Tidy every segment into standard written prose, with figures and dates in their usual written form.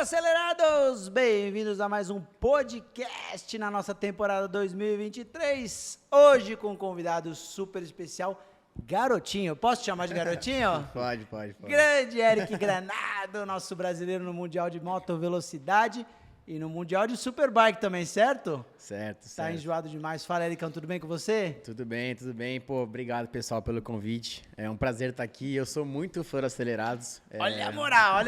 Acelerados! Bem-vindos a mais um podcast na nossa temporada 2023. Hoje com um convidado super especial, Garotinho. Posso te chamar de Garotinho? Pode. Grande Eric Granado, nosso brasileiro no Mundial de Moto Velocidade e no Mundial de Superbike também, certo? Certo. Tá enjoado demais. Fala, Ericão, tudo bem com você? Tudo bem. Pô, obrigado, pessoal, pelo convite. É um prazer estar aqui. Eu sou muito fã do Acelerados. Olha a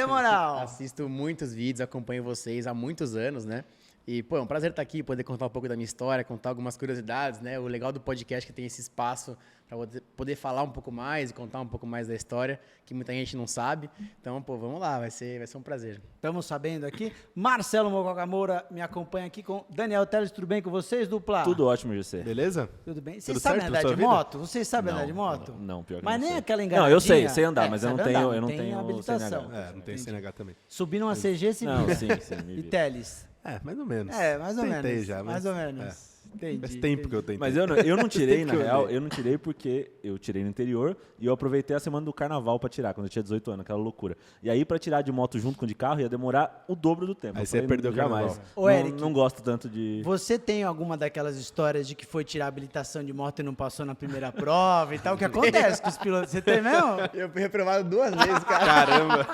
moral! Assisto muitos vídeos, acompanho vocês há muitos anos, né? E, pô, é um prazer estar aqui, poder contar um pouco da minha história, contar algumas curiosidades, né? O legal do podcast é que tem esse espaço para poder falar um pouco mais e contar um pouco mais da história, que muita gente não sabe. Então, pô, vamos lá, vai ser um prazer. Estamos sabendo aqui. Marcelo Mococa Moura me acompanha aqui com Daniel Teles. Tudo bem com vocês, dupla? Tudo ótimo, José. Beleza? Tudo bem. Tudo Vocês sabem certo andar na de sua vida? moto? Vocês sabem andar de moto? Não, pior que Mas não nem sei. aquela enganadinha. Não, eu sei andar, mas eu não sabe tenho, andar, eu não tem tenho habilitação. CNH. Não tem CNH também. Subir numa CG se Não, vira. sim, E me vira. Teles? Mais ou menos. Mais ou menos. Tentei já, mas... Mais ou menos. Entendi. Faz tempo que eu tentei. Mas eu não tirei, tempo na que eu real, andei. eu não tirei porque eu tirei no interior e eu aproveitei a semana do carnaval pra tirar, quando eu tinha 18 anos, aquela loucura. E aí, pra tirar de moto junto com de carro, ia demorar o dobro do tempo. Aí Eu você falei, perdeu o jamais. carnaval. Ô, Eric, não gosto tanto de... Você tem alguma daquelas histórias de que foi tirar habilitação de moto e não passou na primeira prova e tal? O que acontece com os pilotos? Você tem mesmo? Eu fui reprovado 2 vezes, cara. Caramba!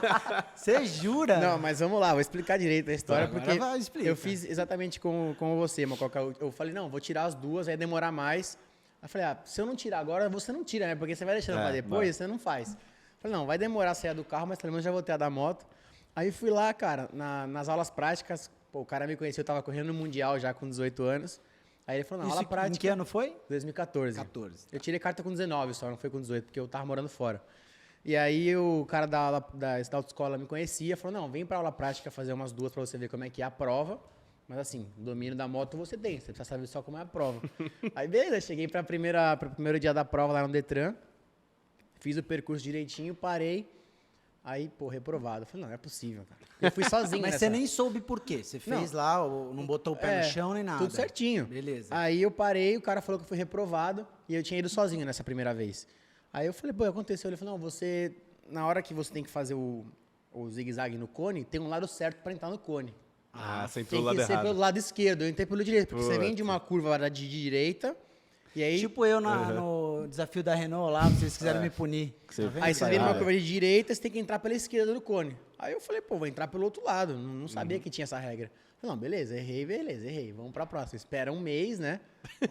Você jura? Não, mas vamos lá, vou explicar direito a história, Agora porque vai, explica. eu fiz exatamente como você, Mococa. Eu falei, não, vou tirar as duas, aí demorar mais. Aí eu falei, se eu não tirar agora, você não tira, né? Porque você vai deixando pra depois, você não faz. Eu falei, não, vai demorar a sair do carro, mas pelo menos já vou ter a da moto. Aí fui lá, cara, nas aulas práticas, pô, o cara me conheceu, eu tava correndo no Mundial já com 18 anos. Aí ele falou, não, Isso aula prática... em que ano foi? 2014. 14. Eu tirei carta com 19 só, não foi com 18, porque eu tava morando fora. E aí o cara da autoescola me conhecia, falou, não, vem pra aula prática fazer umas 2 pra você ver como é que é a prova. Mas assim, o domínio da moto você tem, você precisa saber só como é a prova. Aí beleza, cheguei pro primeiro dia da prova lá no Detran, fiz o percurso direitinho, parei, aí, pô, reprovado. Eu falei, não é possível, cara. Eu fui sozinho Mas nessa... você nem soube por quê? Você fez lá, não botou o pé no chão nem nada? Tudo certinho. Beleza. Aí eu parei, o cara falou que eu fui reprovado e eu tinha ido sozinho nessa primeira vez. Aí eu falei, pô, aconteceu. Ele falou, não, você, na hora que você tem que fazer o zigue-zague no cone, tem um lado certo pra entrar no cone. Você entrou Tem do que lado ser errado. pelo lado esquerdo, eu entrei pelo direito, porque você Putz. vem de uma curva de direita, e aí... Tipo eu no desafio da Renault lá, vocês quiseram me punir. Você- Tá vendo? Aí você vem Ah, numa é. curva de direita, você tem que entrar pela esquerda do cone. Aí eu falei, pô, vou entrar pelo outro lado. Não sabia que tinha essa regra. Falei, não, beleza, errei. Vamos pra próxima. Espera um mês, né?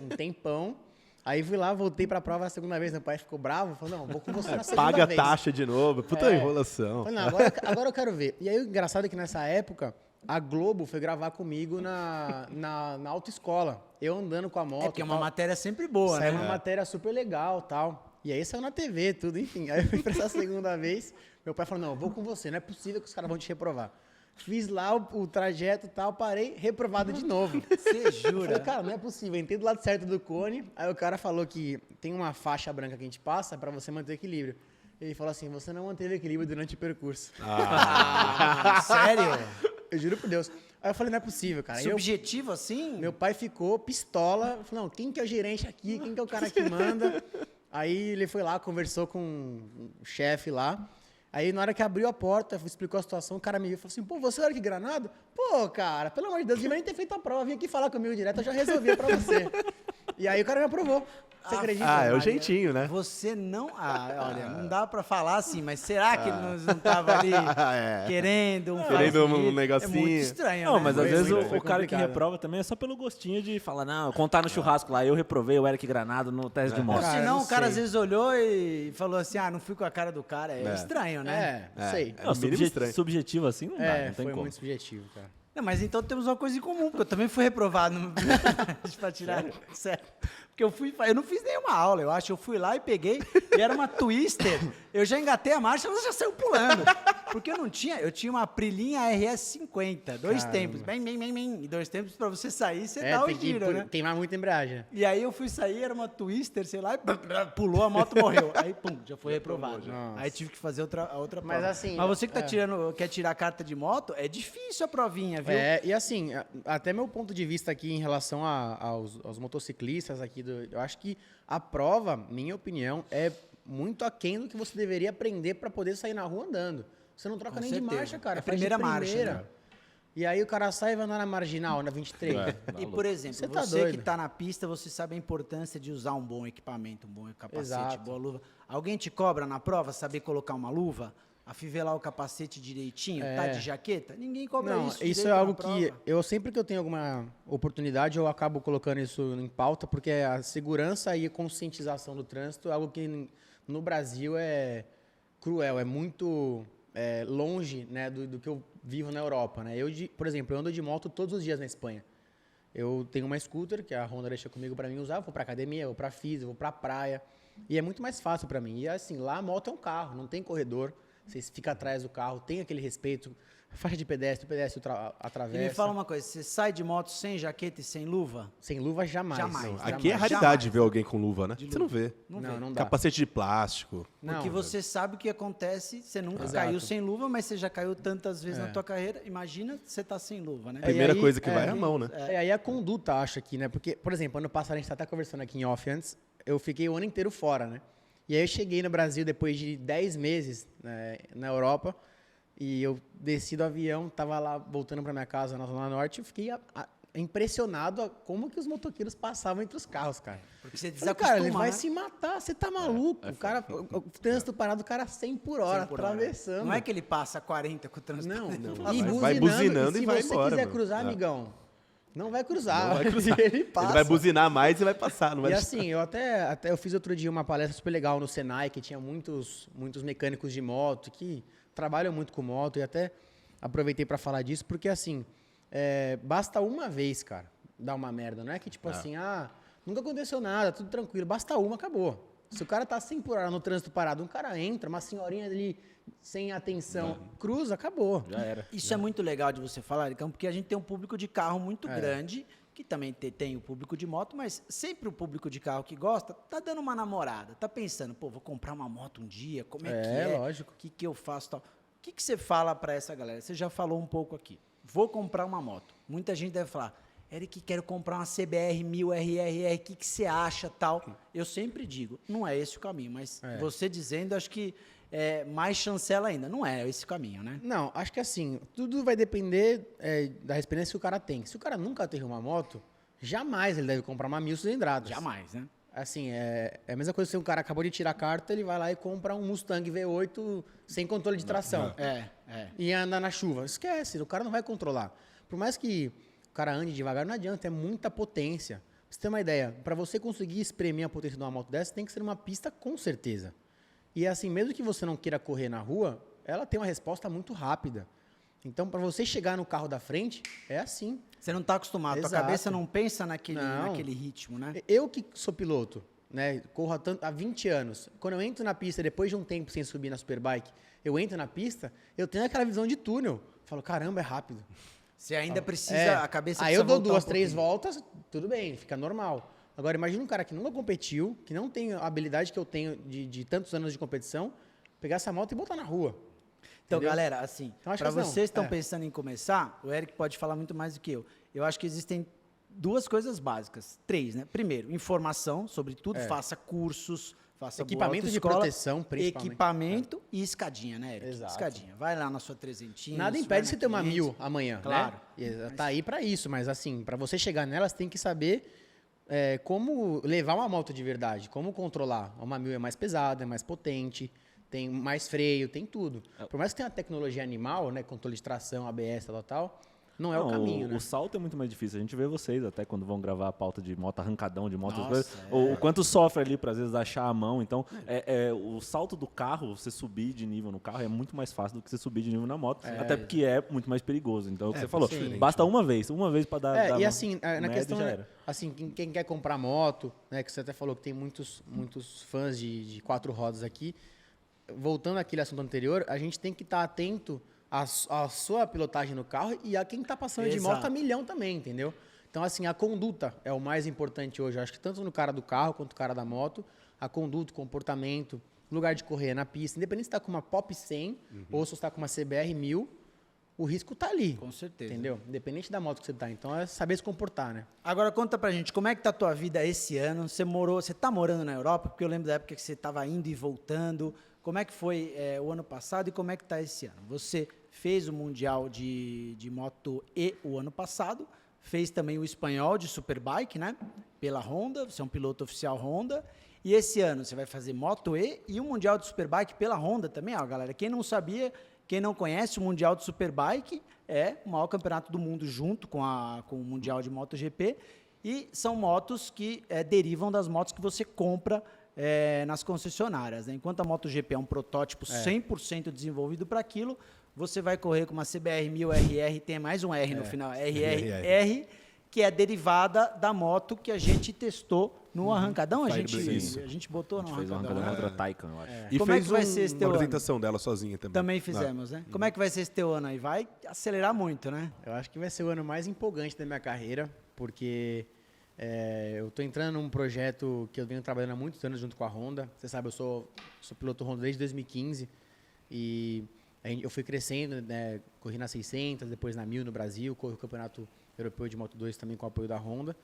Um tempão. Aí fui lá, voltei pra prova a segunda vez. Meu pai ficou bravo. Falou, não, vou com você na segunda Paga a vez. taxa de novo. Puta enrolação. Falei, não, agora eu quero ver. E aí o engraçado é que nessa época, a Globo foi gravar comigo na autoescola. Eu andando com a moto. É porque é uma tal. matéria sempre boa, Saiu né? uma matéria super legal e tal. E aí saiu na TV, tudo, enfim. Aí eu fui pra essa segunda vez. Meu pai falou, não, eu vou com você. Não é possível que os caras vão te reprovar. Fiz lá o trajeto e tal, parei, reprovado de novo. Você Eu jura? falei, cara, não é possível. Entrei do lado certo do cone. Aí o cara falou que tem uma faixa branca que a gente passa pra você manter o equilíbrio. Ele falou assim, você não manteve equilíbrio durante o percurso. Sério? Eu juro por Deus. Aí eu falei, não é possível, cara. Aí Subjetivo assim? meu pai ficou pistola. Falou, não, quem que é o gerente aqui? Quem que é o cara que manda? Aí ele foi lá, conversou com o chefe lá. Aí na hora que abriu a porta, explicou a situação, o cara me viu e falou assim, pô, você é o Eric Granado? Pô, cara, pelo amor de Deus, devia nem ter feito a prova. Vim aqui falar comigo direto, eu já resolvia pra você. E aí o cara me aprovou. Você acredita? É o jeitinho, né? Você não... olha, não dá pra falar assim, mas será que ele não tava ali querendo um Querendo um faz-me? negocinho. É muito estranho, Não, né? mas às Foi vezes muito- o foi cara que complicado. reprova também é só pelo gostinho de falar, não, contar no churrasco lá, eu reprovei o Eric Granado no teste de moto. Ou Cara, senão não o cara sei. às vezes olhou e falou assim, não fui com a cara do cara. É estranho, né? Sei. Não, no mínimo estranho. subjetivo assim não dá, não tem Foi como. muito subjetivo, cara. Não, mas então temos uma coisa em comum, porque eu também fui reprovado no... pra tirar. Sério. Porque eu não fiz nenhuma aula, eu acho. Eu fui lá e peguei, e era uma Twister. Eu já engatei a marcha, ela já saiu pulando. Porque eu tinha uma Aprilinha RS50, 2 tempos, bem, e 2 tempos pra você sair, você dá o tem que giro, né? queimar muita embreagem, né? E aí eu fui sair, era uma Twister, sei lá, e pulou, a moto morreu. Aí, pum, já foi reprovado. Nossa. Aí tive que fazer a outra prova. Mas assim, Mas você que quer tirar a carta de moto, é difícil a provinha, viu? E assim, até meu ponto de vista aqui em relação aos motociclistas aqui, eu acho que a prova, minha opinião, é muito aquém do que você deveria aprender para poder sair na rua andando. Você não troca Com nem certeza. de marcha, cara. É faz de primeira marcha, né? E aí o cara sai e vai andar na marginal, na 23. E, por exemplo, Você tá você doido. que tá na pista, você sabe a importância de usar um bom equipamento, um bom capacete, Exato. boa luva. Alguém te cobra na prova saber colocar uma luva? Afivelar o capacete direitinho, tá de jaqueta? Ninguém cobra Não, isso. isso direito é na algo prova. que eu sempre que eu tenho alguma oportunidade, eu acabo colocando isso em pauta, porque a segurança e a conscientização do trânsito é algo que no Brasil é cruel, é muito longe, né, do que eu vivo na Europa, né? Por exemplo, eu ando de moto todos os dias na Espanha. Eu tenho uma scooter que a Honda deixa comigo para mim usar, eu vou para academia, eu vou para física, eu vou para praia, e é muito mais fácil para mim. E assim, lá a moto é um carro, não tem corredor. Você fica atrás do carro, tem aquele respeito, faixa de pedestre, o pedestre atravessa. E me fala uma coisa, você sai de moto sem jaqueta e sem luva? Sem luva, jamais. Jamais. Aqui é Jamais. raridade ver alguém com luva, né? Você não vê. Não dá. Capacete de plástico. Porque você sabe o que acontece, você nunca Exato. caiu sem luva, mas você já caiu tantas vezes na tua carreira. Imagina você tá sem luva, né? Primeira aí, coisa que vai é a mão, né? Aí a conduta, acho aqui, né? Porque, por exemplo, ano passado a gente tá até conversando aqui em off antes, eu fiquei o ano inteiro fora, né? E aí eu cheguei no Brasil depois de 10 meses, né, na Europa, e eu desci do avião, tava lá voltando para minha casa na Zona Norte, eu fiquei impressionado a como que os motoqueiros passavam entre os carros, cara. Porque você Falei, desacostuma, cara, ele vai né? se matar, você tá maluco? O cara, o trânsito parado, o cara 100 por hora, 100 por hora. atravessando. Não é que ele passa 40 com o trânsito. Não, Vai buzinando, buzinando se e vai você embora, quiser meu. cruzar, É. amigão, não vai cruzar. Não vai cruzar. Ele passa. Ele vai buzinar mais e vai passar. Não vai E assim, eu até eu fiz outro dia uma palestra super legal no Senai, que tinha muitos mecânicos de moto que trabalham muito com moto, e até aproveitei para falar disso, porque assim, basta uma vez, cara, dar uma merda. Não é que tipo assim, nunca aconteceu nada, tudo tranquilo, basta uma, acabou. Se o cara tá 100 por hora no trânsito parado, um cara entra, uma senhorinha ali sem atenção, cruza, acabou. Já era. Isso é muito legal de você falar, Ericão, porque a gente tem um público de carro muito grande, que também tem o público de moto, mas sempre o público de carro que gosta tá dando uma namorada, tá pensando, pô, vou comprar uma moto um dia, como é que é? Lógico. O que eu faço tal? O que você fala para essa galera? Você já falou um pouco aqui. Vou comprar uma moto. Muita gente deve falar, Eric, quero comprar uma CBR 1000 RRR, o que você acha tal? Eu sempre digo, não é esse o caminho, mas você dizendo, acho que mais chancela ainda. Não é esse o caminho, né? Não, acho que assim, tudo vai depender da experiência que o cara tem. Se o cara nunca teve uma moto, jamais ele deve comprar uma 1000 cilindradas. Jamais, né? Assim, é a mesma coisa se um cara acabou de tirar a carta, ele vai lá e compra um Mustang V8 sem controle de tração. E anda na chuva. Esquece, o cara não vai controlar. Por mais que o cara ande devagar, não adianta, é muita potência. Pra você ter uma ideia, para você conseguir espremer a potência de uma moto dessa, tem que ser uma pista com certeza. E assim, mesmo que você não queira correr na rua, ela tem uma resposta muito rápida. Então, para você chegar no carro da frente, é assim. Você não está acostumado, tua Exato. cabeça não pensa naquele Não. ritmo, né? Eu que sou piloto, né, corro há 20 anos. Quando eu entro na pista, depois de um tempo sem subir na Superbike, eu entro na pista, eu tenho aquela visão de túnel. Falo, caramba, é rápido. Você ainda precisa, a cabeça Aí precisa eu dou voltar 2, um 3 pouquinho. voltas, tudo bem, fica normal. Agora, imagina um cara que nunca competiu, que não tem a habilidade que eu tenho de tantos anos de competição, pegar essa moto e botar na rua. Então, Entendeu? galera, assim, Então, acho para que não, vocês que estão é. pensando em começar, o Eric pode falar muito mais do que eu. Eu acho que existem duas coisas básicas. 3, né? Primeiro, informação sobre tudo, faça cursos, faça boa Equipamento de autoescola, proteção, principalmente. Equipamento e escadinha, né, Eric? Exato. Escadinha. Vai lá na sua 300. Nada impede você ter uma 1000 amanhã, Claro. né? Tá aí pra isso, mas assim, pra você chegar nela, você tem que saber como levar uma moto de verdade, como controlar. Uma 1000 é mais pesada, é mais potente, tem mais freio, tem tudo. Por mais que tenha uma tecnologia animal, né, controle de tração, ABS, tal, não é o caminho, né? O salto é muito mais difícil. A gente vê vocês até quando vão gravar a pauta de moto, arrancadão de moto, Nossa, essas coisas, o quanto sofre ali para às vezes achar a mão. Então, o salto do carro, você subir de nível no carro é muito mais fácil do que você subir de nível na moto, até porque é muito mais perigoso. Então, é o que você falou. Basta uma vez para dar E uma assim, na média, questão, já né, era. assim, quem quer comprar moto, né, que você até falou que tem muitos fãs de 4 rodas aqui, voltando àquele assunto anterior, a gente tem que estar atento à sua pilotagem no carro e a quem está passando de moto a milhão também, entendeu? Então, assim, a conduta é o mais importante hoje. Eu acho que tanto no cara do carro quanto no cara da moto, a conduta, o comportamento, lugar de correr na pista, independente se está com uma Pop 100 ou se está com uma CBR 1000, o risco tá ali. Com certeza. Entendeu? Independente da moto que você tá. Então é saber se comportar, né? Agora conta pra gente, como é que tá a tua vida esse ano? Você tá morando na Europa? Porque eu lembro da época que você tava indo e voltando. Como é que foi o ano passado e como é que tá esse ano? Você fez o Mundial de Moto E o ano passado, fez também o espanhol de Superbike, né? Pela Honda, você é um piloto oficial Honda. E esse ano você vai fazer Moto E e o Mundial de Superbike pela Honda também. Ó, galera, quem não sabia, quem não conhece, o Mundial de Superbike é o maior campeonato do mundo junto com o Mundial de MotoGP. E são motos que derivam das motos que você compra nas concessionárias, né? Enquanto a MotoGP é um protótipo 100% desenvolvido para aquilo, você vai correr com uma CBR 1000 RR, tem mais um R no final, RRR, que é derivada da moto que a gente testou no arrancadão. A gente botou no Fez uma arrancadão. arrancadão contra a Taycan, eu acho. E Como é fez que vai ser esse teu uma ano? apresentação dela sozinha também. Também fizemos, né? Como é que vai ser esse teu ano aí? Vai acelerar muito, né? Eu acho que vai ser o ano mais empolgante da minha carreira, porque eu estou entrando num projeto que eu venho trabalhando há muitos anos junto com a Honda. Você sabe, eu sou piloto Honda desde 2015 e eu fui crescendo, né? Corri na 600, depois na 1000 no Brasil, corri o Campeonato Europeu de Moto 2 também com o apoio da Honda.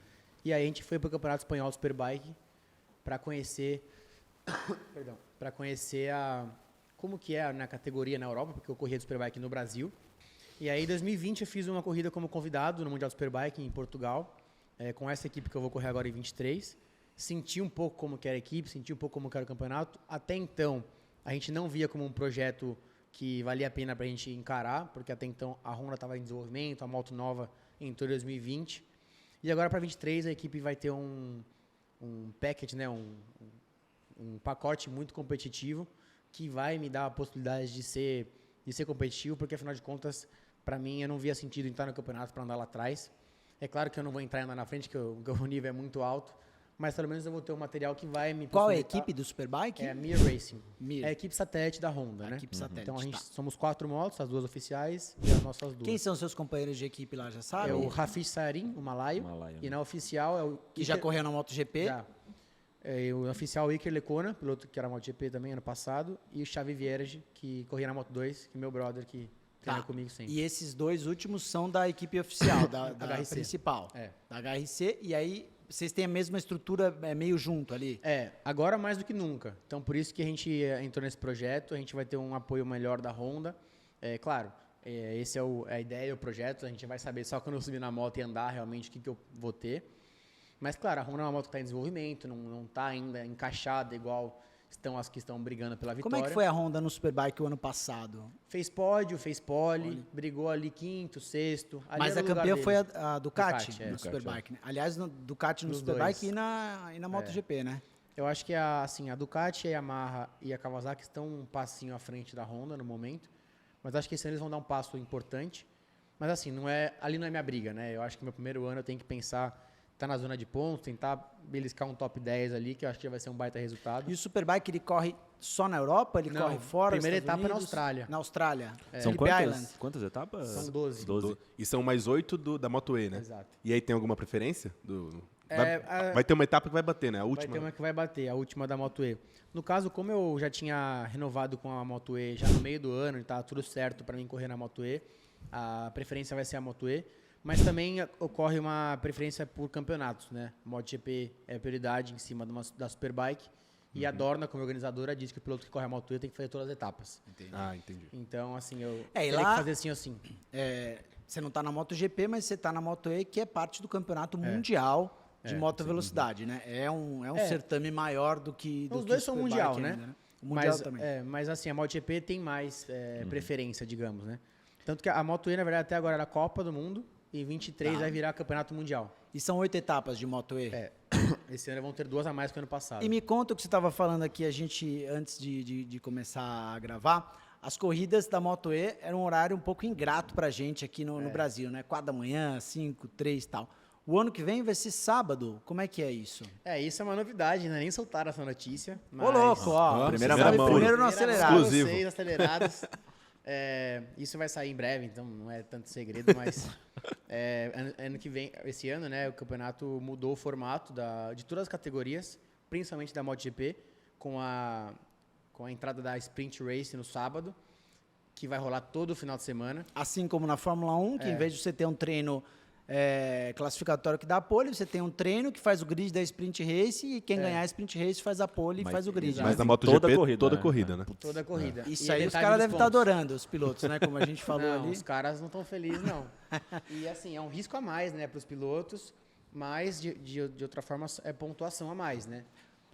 E aí a gente foi para o Campeonato Espanhol Superbike para conhecer, como que é na categoria na Europa, porque eu corria de Superbike no Brasil. E aí em 2020 eu fiz uma corrida como convidado no Mundial Superbike em Portugal, com essa equipe que eu vou correr agora em 23. Senti um pouco como que era a equipe, senti um pouco como que era o campeonato. Até então, a gente não via como um projeto que valia a pena para a gente encarar, porque até então a Honda estava em desenvolvimento, a moto nova entrou em 2020. E agora para 23 a equipe vai ter um package, né, um pacote muito competitivo que vai me dar a possibilidade de ser competitivo, porque afinal de contas, para mim, eu não via sentido em estar no campeonato para andar lá atrás. É claro que eu não vou entrar e andar na frente, que o nível é muito alto, mas pelo menos eu vou ter um material que vai me Qual é a possibilitar. equipe do Superbike? É a Mir Racing. Mir. É a equipe satélite da Honda, né? equipe satélite, Então a gente tá. somos 4 motos, as 2 oficiais e as nossas 2. Quem são seus companheiros de equipe lá, já sabe? É o Rafish Sarin, o malaio, Malaio, e né? na oficial é o Que já correu na MotoGP. Já. O oficial Iker Lecona, piloto que era MotoGP também ano passado, e o Xavi Vierge, que corria na Moto 2, que é meu brother que treina comigo sempre. E esses dois últimos são da equipe oficial, da HRC. principal. É. Da HRC. E aí, vocês têm a mesma estrutura meio junto ali. Agora mais do que nunca. Então, por isso que a gente entrou nesse projeto, a gente vai ter um apoio melhor da Honda. Claro, esse é a ideia, o projeto, a gente vai saber só quando eu subir na moto e andar realmente o que eu vou ter. Mas, claro, a Honda é uma moto que está em desenvolvimento, não está ainda encaixada igual estão as que estão brigando pela vitória. Como é que foi a Honda no Superbike o ano passado? Fez pódio, fez pole, brigou ali quinto, sexto. Ali Mas era a o lugar campeã deles. foi a Ducati, Ducati, no Superbike, né? Aliás, no Ducati no Nos Superbike dois. e na MotoGP, né? Eu acho que a Ducati, a Yamaha e a Kawasaki estão um passinho à frente da Honda no momento. Mas acho que esse ano eles vão dar um passo importante. Mas assim, ali não é minha briga, né? Eu acho que meu primeiro ano eu tenho que pensar, tá na zona de pontos, tentar beliscar um top 10 ali, que eu acho que já vai ser um baita resultado. E o Superbike, ele corre só na Europa? Ele Não, corre fora? primeira Estados etapa na Unidos? Austrália. Na Austrália. São Phillip Island. quantas etapas? São 12. E são mais 8 da Moto E, né? Exato. E aí tem alguma preferência? É, Vai ter uma etapa que vai bater, né? A Vai última. ter uma que vai bater, a última da Moto E. No caso, como eu já tinha renovado com a Moto E já no meio do ano e tá tudo certo para mim correr na Moto E, a preferência vai ser a Moto E, mas também ocorre uma preferência por campeonatos, né? A MotoGP é prioridade em cima da Superbike e a Dorna, como organizadora, diz que o piloto que corre a Moto E tem que fazer todas as etapas. Entendi. Então, assim, eu e teria lá- que fazer assim ou assim. Você não está na MotoGP, mas você está na Moto E, que é parte do campeonato mundial de moto velocidade, né? É um certame maior do que Os que dois o são Superbike mundial, né? ainda, O mundial mas, também. mas assim, a MotoGP tem mais preferência, digamos, né? Tanto que a Moto E, na verdade, até agora era a Copa do Mundo e em 23 vai virar Campeonato Mundial. E são 8 etapas de Moto E. Esse ano vão ter 2 a mais que o ano passado. E me conta o que você estava falando aqui, antes de começar a gravar, as corridas da Moto E eram um horário um pouco ingrato pra gente aqui no Brasil, né? 4 da manhã, 5, 3 e tal. O ano que vem vai ser sábado. Como é que é isso? Isso é uma novidade, né? Nem soltaram essa notícia. Ô, louco, ó. primeira você sabe mão. primeiro no Primeira acelerado. mão, Exclusivo. vocês, acelerados. Isso vai sair em breve, então não é tanto segredo, mas ano que vem, esse ano, né, o campeonato mudou o formato de todas as categorias, principalmente da MotoGP, com a entrada da Sprint Race no sábado, que vai rolar todo final de semana. Assim como na Fórmula 1, que em vez de você ter um treino classificatório que dá a pole, você tem um treino que faz o grid da sprint race e quem ganhar a sprint race faz a pole e faz o grid. Mas na Toda MotoGP, corrida, toda né? corrida, né? Toda a corrida. Isso E aí os detalhe caras dos devem estar pontos. adorando, os pilotos, né? Como a gente falou Não, ali. os caras não estão felizes, não. E assim, é um risco a mais, né, para os pilotos, mas de outra forma é pontuação a mais, né?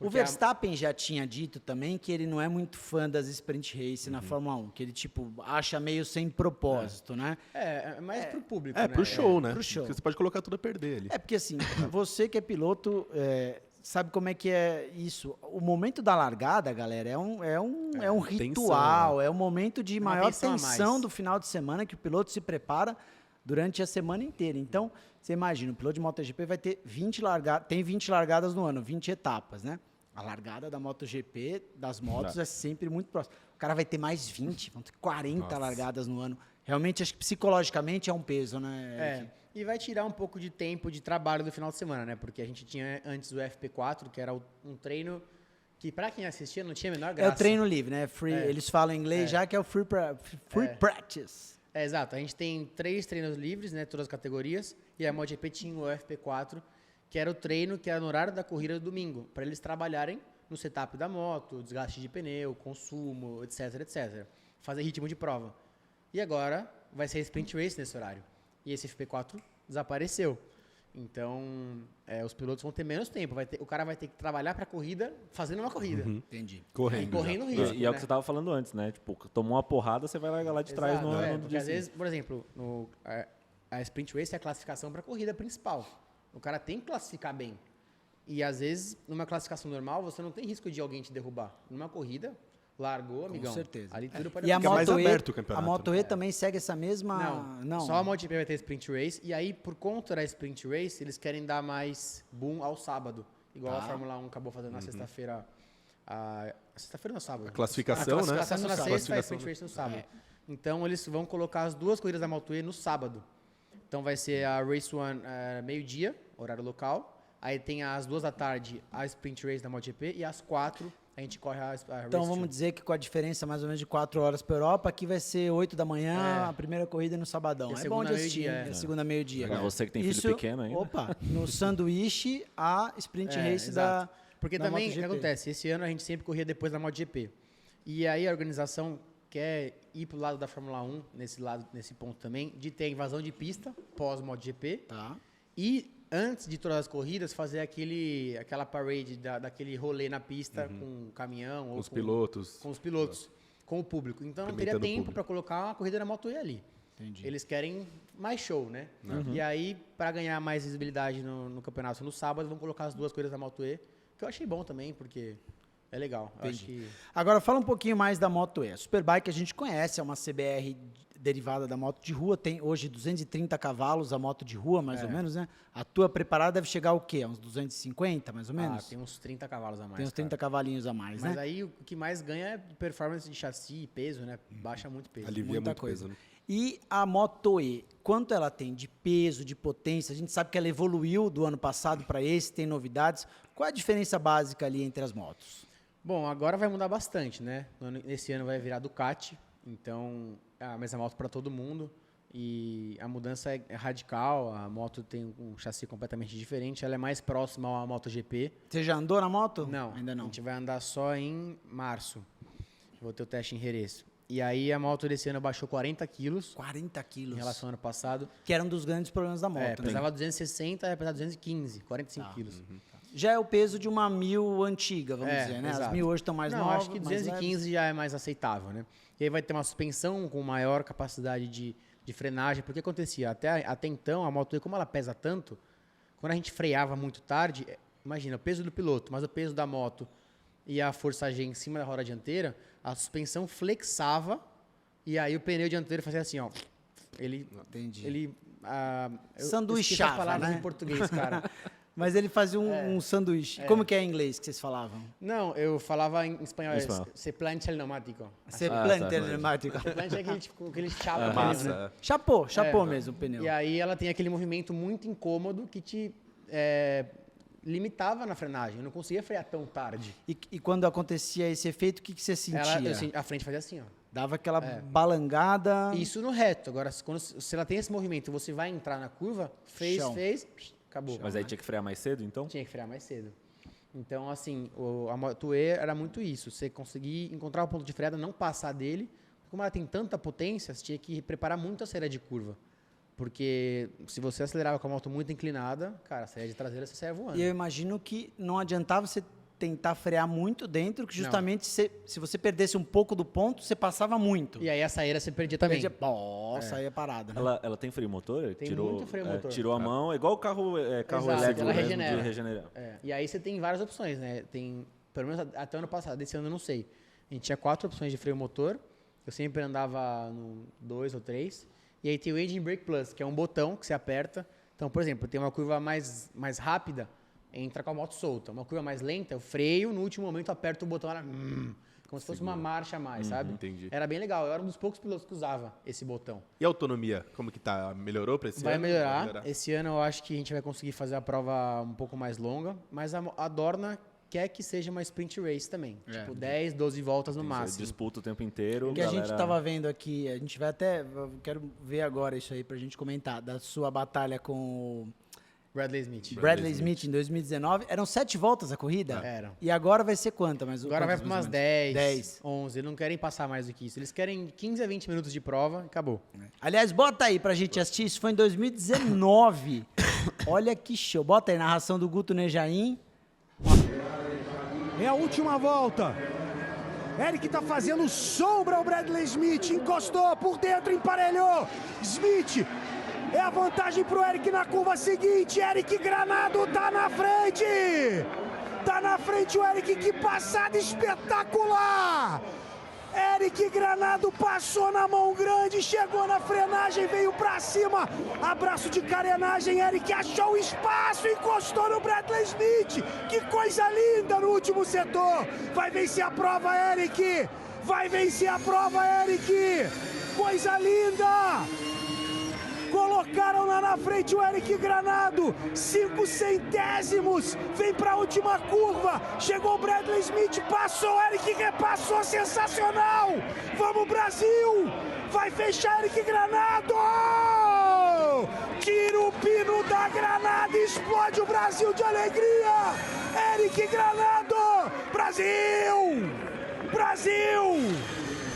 O Verstappen já tinha dito também que ele não é muito fã das sprint race na Fórmula 1, que ele, tipo, acha meio sem propósito, né? É mais pro público, É, né? pro show, né? pro show. Porque você pode colocar tudo a perder ali. É porque, assim, você que é piloto, sabe como é que é isso. O momento da largada, galera, é um ritual, é um momento de Uma maior tensão a tensão mais. do final de semana que o piloto se prepara durante a semana inteira. Então, você imagina, o piloto de MotoGP vai ter 20 largadas, tem 20 largadas no ano, 20 etapas, né? A largada da MotoGP, das motos, é sempre muito próxima. O cara vai ter mais 20, vão ter 40 largadas no ano. Realmente, acho que psicologicamente é um peso, né? Eric? E vai tirar um pouco de tempo de trabalho do final de semana, né? Porque a gente tinha antes o FP4, que era um treino que, pra quem assistia, não tinha a menor É graça. o treino livre, né? Eles falam em inglês já que é o free practice. Exato. A gente tem 3 treinos livres, né? Todas as categorias. E a MotoGP tinha o FP4, que era o treino que era no horário da corrida do domingo, para eles trabalharem no setup da moto, desgaste de pneu, consumo, etc, etc. Fazer ritmo de prova. E agora vai ser sprint race nesse horário. E esse FP4 desapareceu. Então, os pilotos vão ter menos tempo. O cara vai ter que trabalhar para a corrida fazendo uma corrida. Entendi. Correndo. Correndo já. risco. E é o né? que você tava falando antes, né? Tipo, tomou uma porrada, você vai largar lá de trás Exato, no porque dia às vezes, seguinte. por exemplo, a sprint race é a classificação para a corrida principal. O cara tem que classificar bem. E às vezes, numa classificação normal, você não tem risco de alguém te derrubar. Numa corrida, largou, amigão. Com certeza. Ali tudo pode E a Fica mais Moto E, aberto o campeonato, a Moto E também segue essa mesma... Não, só a MotoGP vai ter sprint race. E aí, por conta da sprint race, eles querem dar mais boom ao sábado. Igual a Fórmula 1 acabou fazendo na sexta-feira. Sexta-feira ou no sábado? A classificação, né? Classificação na sexta e a Classificação, sprint race no sábado. Então, eles vão colocar as 2 corridas da Moto E no sábado. Então, vai ser a Race 1 meio-dia, horário local. Aí tem às 2 da tarde a sprint race da MotoGP e às 4 a gente corre a Race Então 2. vamos dizer que com a diferença mais ou menos de 4 horas para Europa, aqui vai ser 8 da manhã, a primeira corrida no sabadão. E a É bom segunda de assistir, meio-dia, né? A segunda meio-dia. Pra você que tem filho Isso, pequeno ainda. Opa, no sanduíche a sprint race exato. da Porque da também, o que MotoGP. acontece? Esse ano a gente sempre corria depois da MotoGP. E aí a organização quer ir pro lado da Fórmula 1, nesse ponto também, de ter a invasão de pista pós-MotoGP. Tá. E antes de todas as corridas, fazer aquela parade daquele rolê na pista com o caminhão ou Os pilotos. com os pilotos, com o público. Então não teria Cumprimentando o tempo público. para colocar uma corrida na Moto E ali. Entendi. Eles querem mais show, né? E aí, para ganhar mais visibilidade no campeonato no sábado, vão colocar as 2 corridas da Moto E, que eu achei bom também, porque é legal. Eu acho que Agora fala um pouquinho mais da Moto E. A Superbike a gente conhece, é uma CBR derivada da moto de rua, tem hoje 230 cavalos a moto de rua, mais ou menos, né? A tua preparada deve chegar ao quê? A uns 250, mais ou menos? tem uns 30 cavalos a mais. Tem uns 30 cara. cavalinhos a mais, Mas né? aí o que mais ganha é performance de chassi e peso, né? Baixa muito peso. Alivia Muita muito coisa. peso, né? E a Moto E, quanto ela tem de peso, de potência? A gente sabe que ela evoluiu do ano passado para esse, tem novidades. Qual é a diferença básica ali entre as motos? Bom, agora vai mudar bastante, né? Esse ano vai virar Ducati, então é a mesma moto para todo mundo. E a mudança é radical, a moto tem um chassi completamente diferente, ela é mais próxima à MotoGP. Você já andou na moto? Não, Ainda não. a gente vai andar só em março. Vou ter o teste em Jerez. E aí a moto desse ano baixou 40 quilos 40 quilos. em relação ao ano passado. Que era um dos grandes problemas da moto, né? Pesava 260, vai pesar 215, 45 quilos. Já é o peso de uma 1000 antiga, vamos dizer, né? As exato. 1000 hoje estão mais Não, novas. acho que mais 215 já é mais aceitável, né? E aí vai ter uma suspensão com maior capacidade de frenagem, porque acontecia, até então, a moto, como ela pesa tanto, quando a gente freava muito tarde, imagina, o peso do piloto, mas o peso da moto e a força G em cima da roda dianteira, a suspensão flexava e aí o pneu dianteiro fazia assim, ó. Ele... Entendi. Ele... eu Sanduichava, esqueci as palavras né? em português, cara. Mas ele fazia um sanduíche. Como que é em inglês que vocês falavam? Não, eu falava em espanhol, Em espanhol. se plancha el neumático. Você tá, planta tá. pneumático. Plancha é aquele chapa. Massa. né? Chapou mesmo o pneu. E aí ela tem aquele movimento muito incômodo que te limitava na frenagem. Eu não conseguia frear tão tarde. E quando acontecia esse efeito, o que você sentia? A frente fazia assim, ó. Dava aquela balangada. Isso no reto. Agora, se ela tem esse movimento, você vai entrar na curva, fez, acabou. Mas aí tinha que frear mais cedo, então? Tinha que frear mais cedo. Então, assim, a Moto E era muito isso. Você conseguir encontrar o ponto de freada, não passar dele. Como ela tem tanta potência, você tinha que preparar muito a saída de curva. Porque se você acelerava com a moto muito inclinada, cara, a saída de traseira você saia voando. E eu imagino que não adiantava você tentar frear muito dentro, que justamente se você perdesse um pouco do ponto, você passava muito. E aí a saída você perdia também. Nossa, aí é parada, né? Ela tem freio motor? Tem muito freio motor. Tirou a mão, é igual o carro Exato, elétrico ela mesmo, regenera. de regenerar. E aí você tem várias opções, né? Tem, pelo menos até o ano passado, esse ano eu não sei. A gente tinha 4 opções de freio motor. Eu sempre andava no 2 ou 3. E aí tem o Engine Brake Plus, que é um botão que você aperta. Então, por exemplo, tem uma curva mais rápida, entra com a moto solta. Uma curva mais lenta, eu freio, no último momento aperto o botão, ela... como se fosse uma marcha a mais, sabe? Entendi. Era bem legal. Eu era um dos poucos pilotos que usava esse botão. E a autonomia, como que tá? Melhorou pra esse Vai ano? melhorar. Esse ano eu acho que a gente vai conseguir fazer a prova um pouco mais longa, mas a Dorna quer que seja uma sprint race também. Tipo, 10, 12 voltas no Você máximo. disputa o tempo inteiro. O que a gente galera- tava vendo aqui, a gente vai até... Eu quero ver agora isso aí pra gente comentar. Da sua batalha com o Bradley Smith. Bradley Smith em 2019. Eram 7 voltas a corrida? Eram. E agora vai ser quanta? Mas Agora vai quantas, para mais umas ou menos? 10, 11. Eles não querem passar mais do que isso. Eles querem 15 a 20 minutos de prova e acabou. Aliás, bota aí pra gente assistir. Isso foi em 2019. Olha que show. Bota aí, narração do Guto Nejaim. É a última volta. Eric tá fazendo sombra ao Bradley Smith. Encostou por dentro, emparelhou. Smith. É a vantagem pro Eric na curva seguinte. Eric Granado tá na frente. Tá na frente o Eric. Que passada espetacular. Eric Granado passou na mão grande, chegou na frenagem, veio pra cima, abraço de carenagem, Eric achou o espaço, encostou no Bradley Smith, que coisa linda no último setor, vai vencer a prova, Eric, vai vencer a prova, Eric, coisa linda! Colocaram lá na frente o Eric Granado, 5 centésimos, vem para a última curva, chegou o Bradley Smith, passou, o Eric repassou, sensacional! Vamos Brasil! Vai fechar Eric Granado! Tira o pino da granada, explode o Brasil de alegria! Eric Granado! Brasil! Brasil!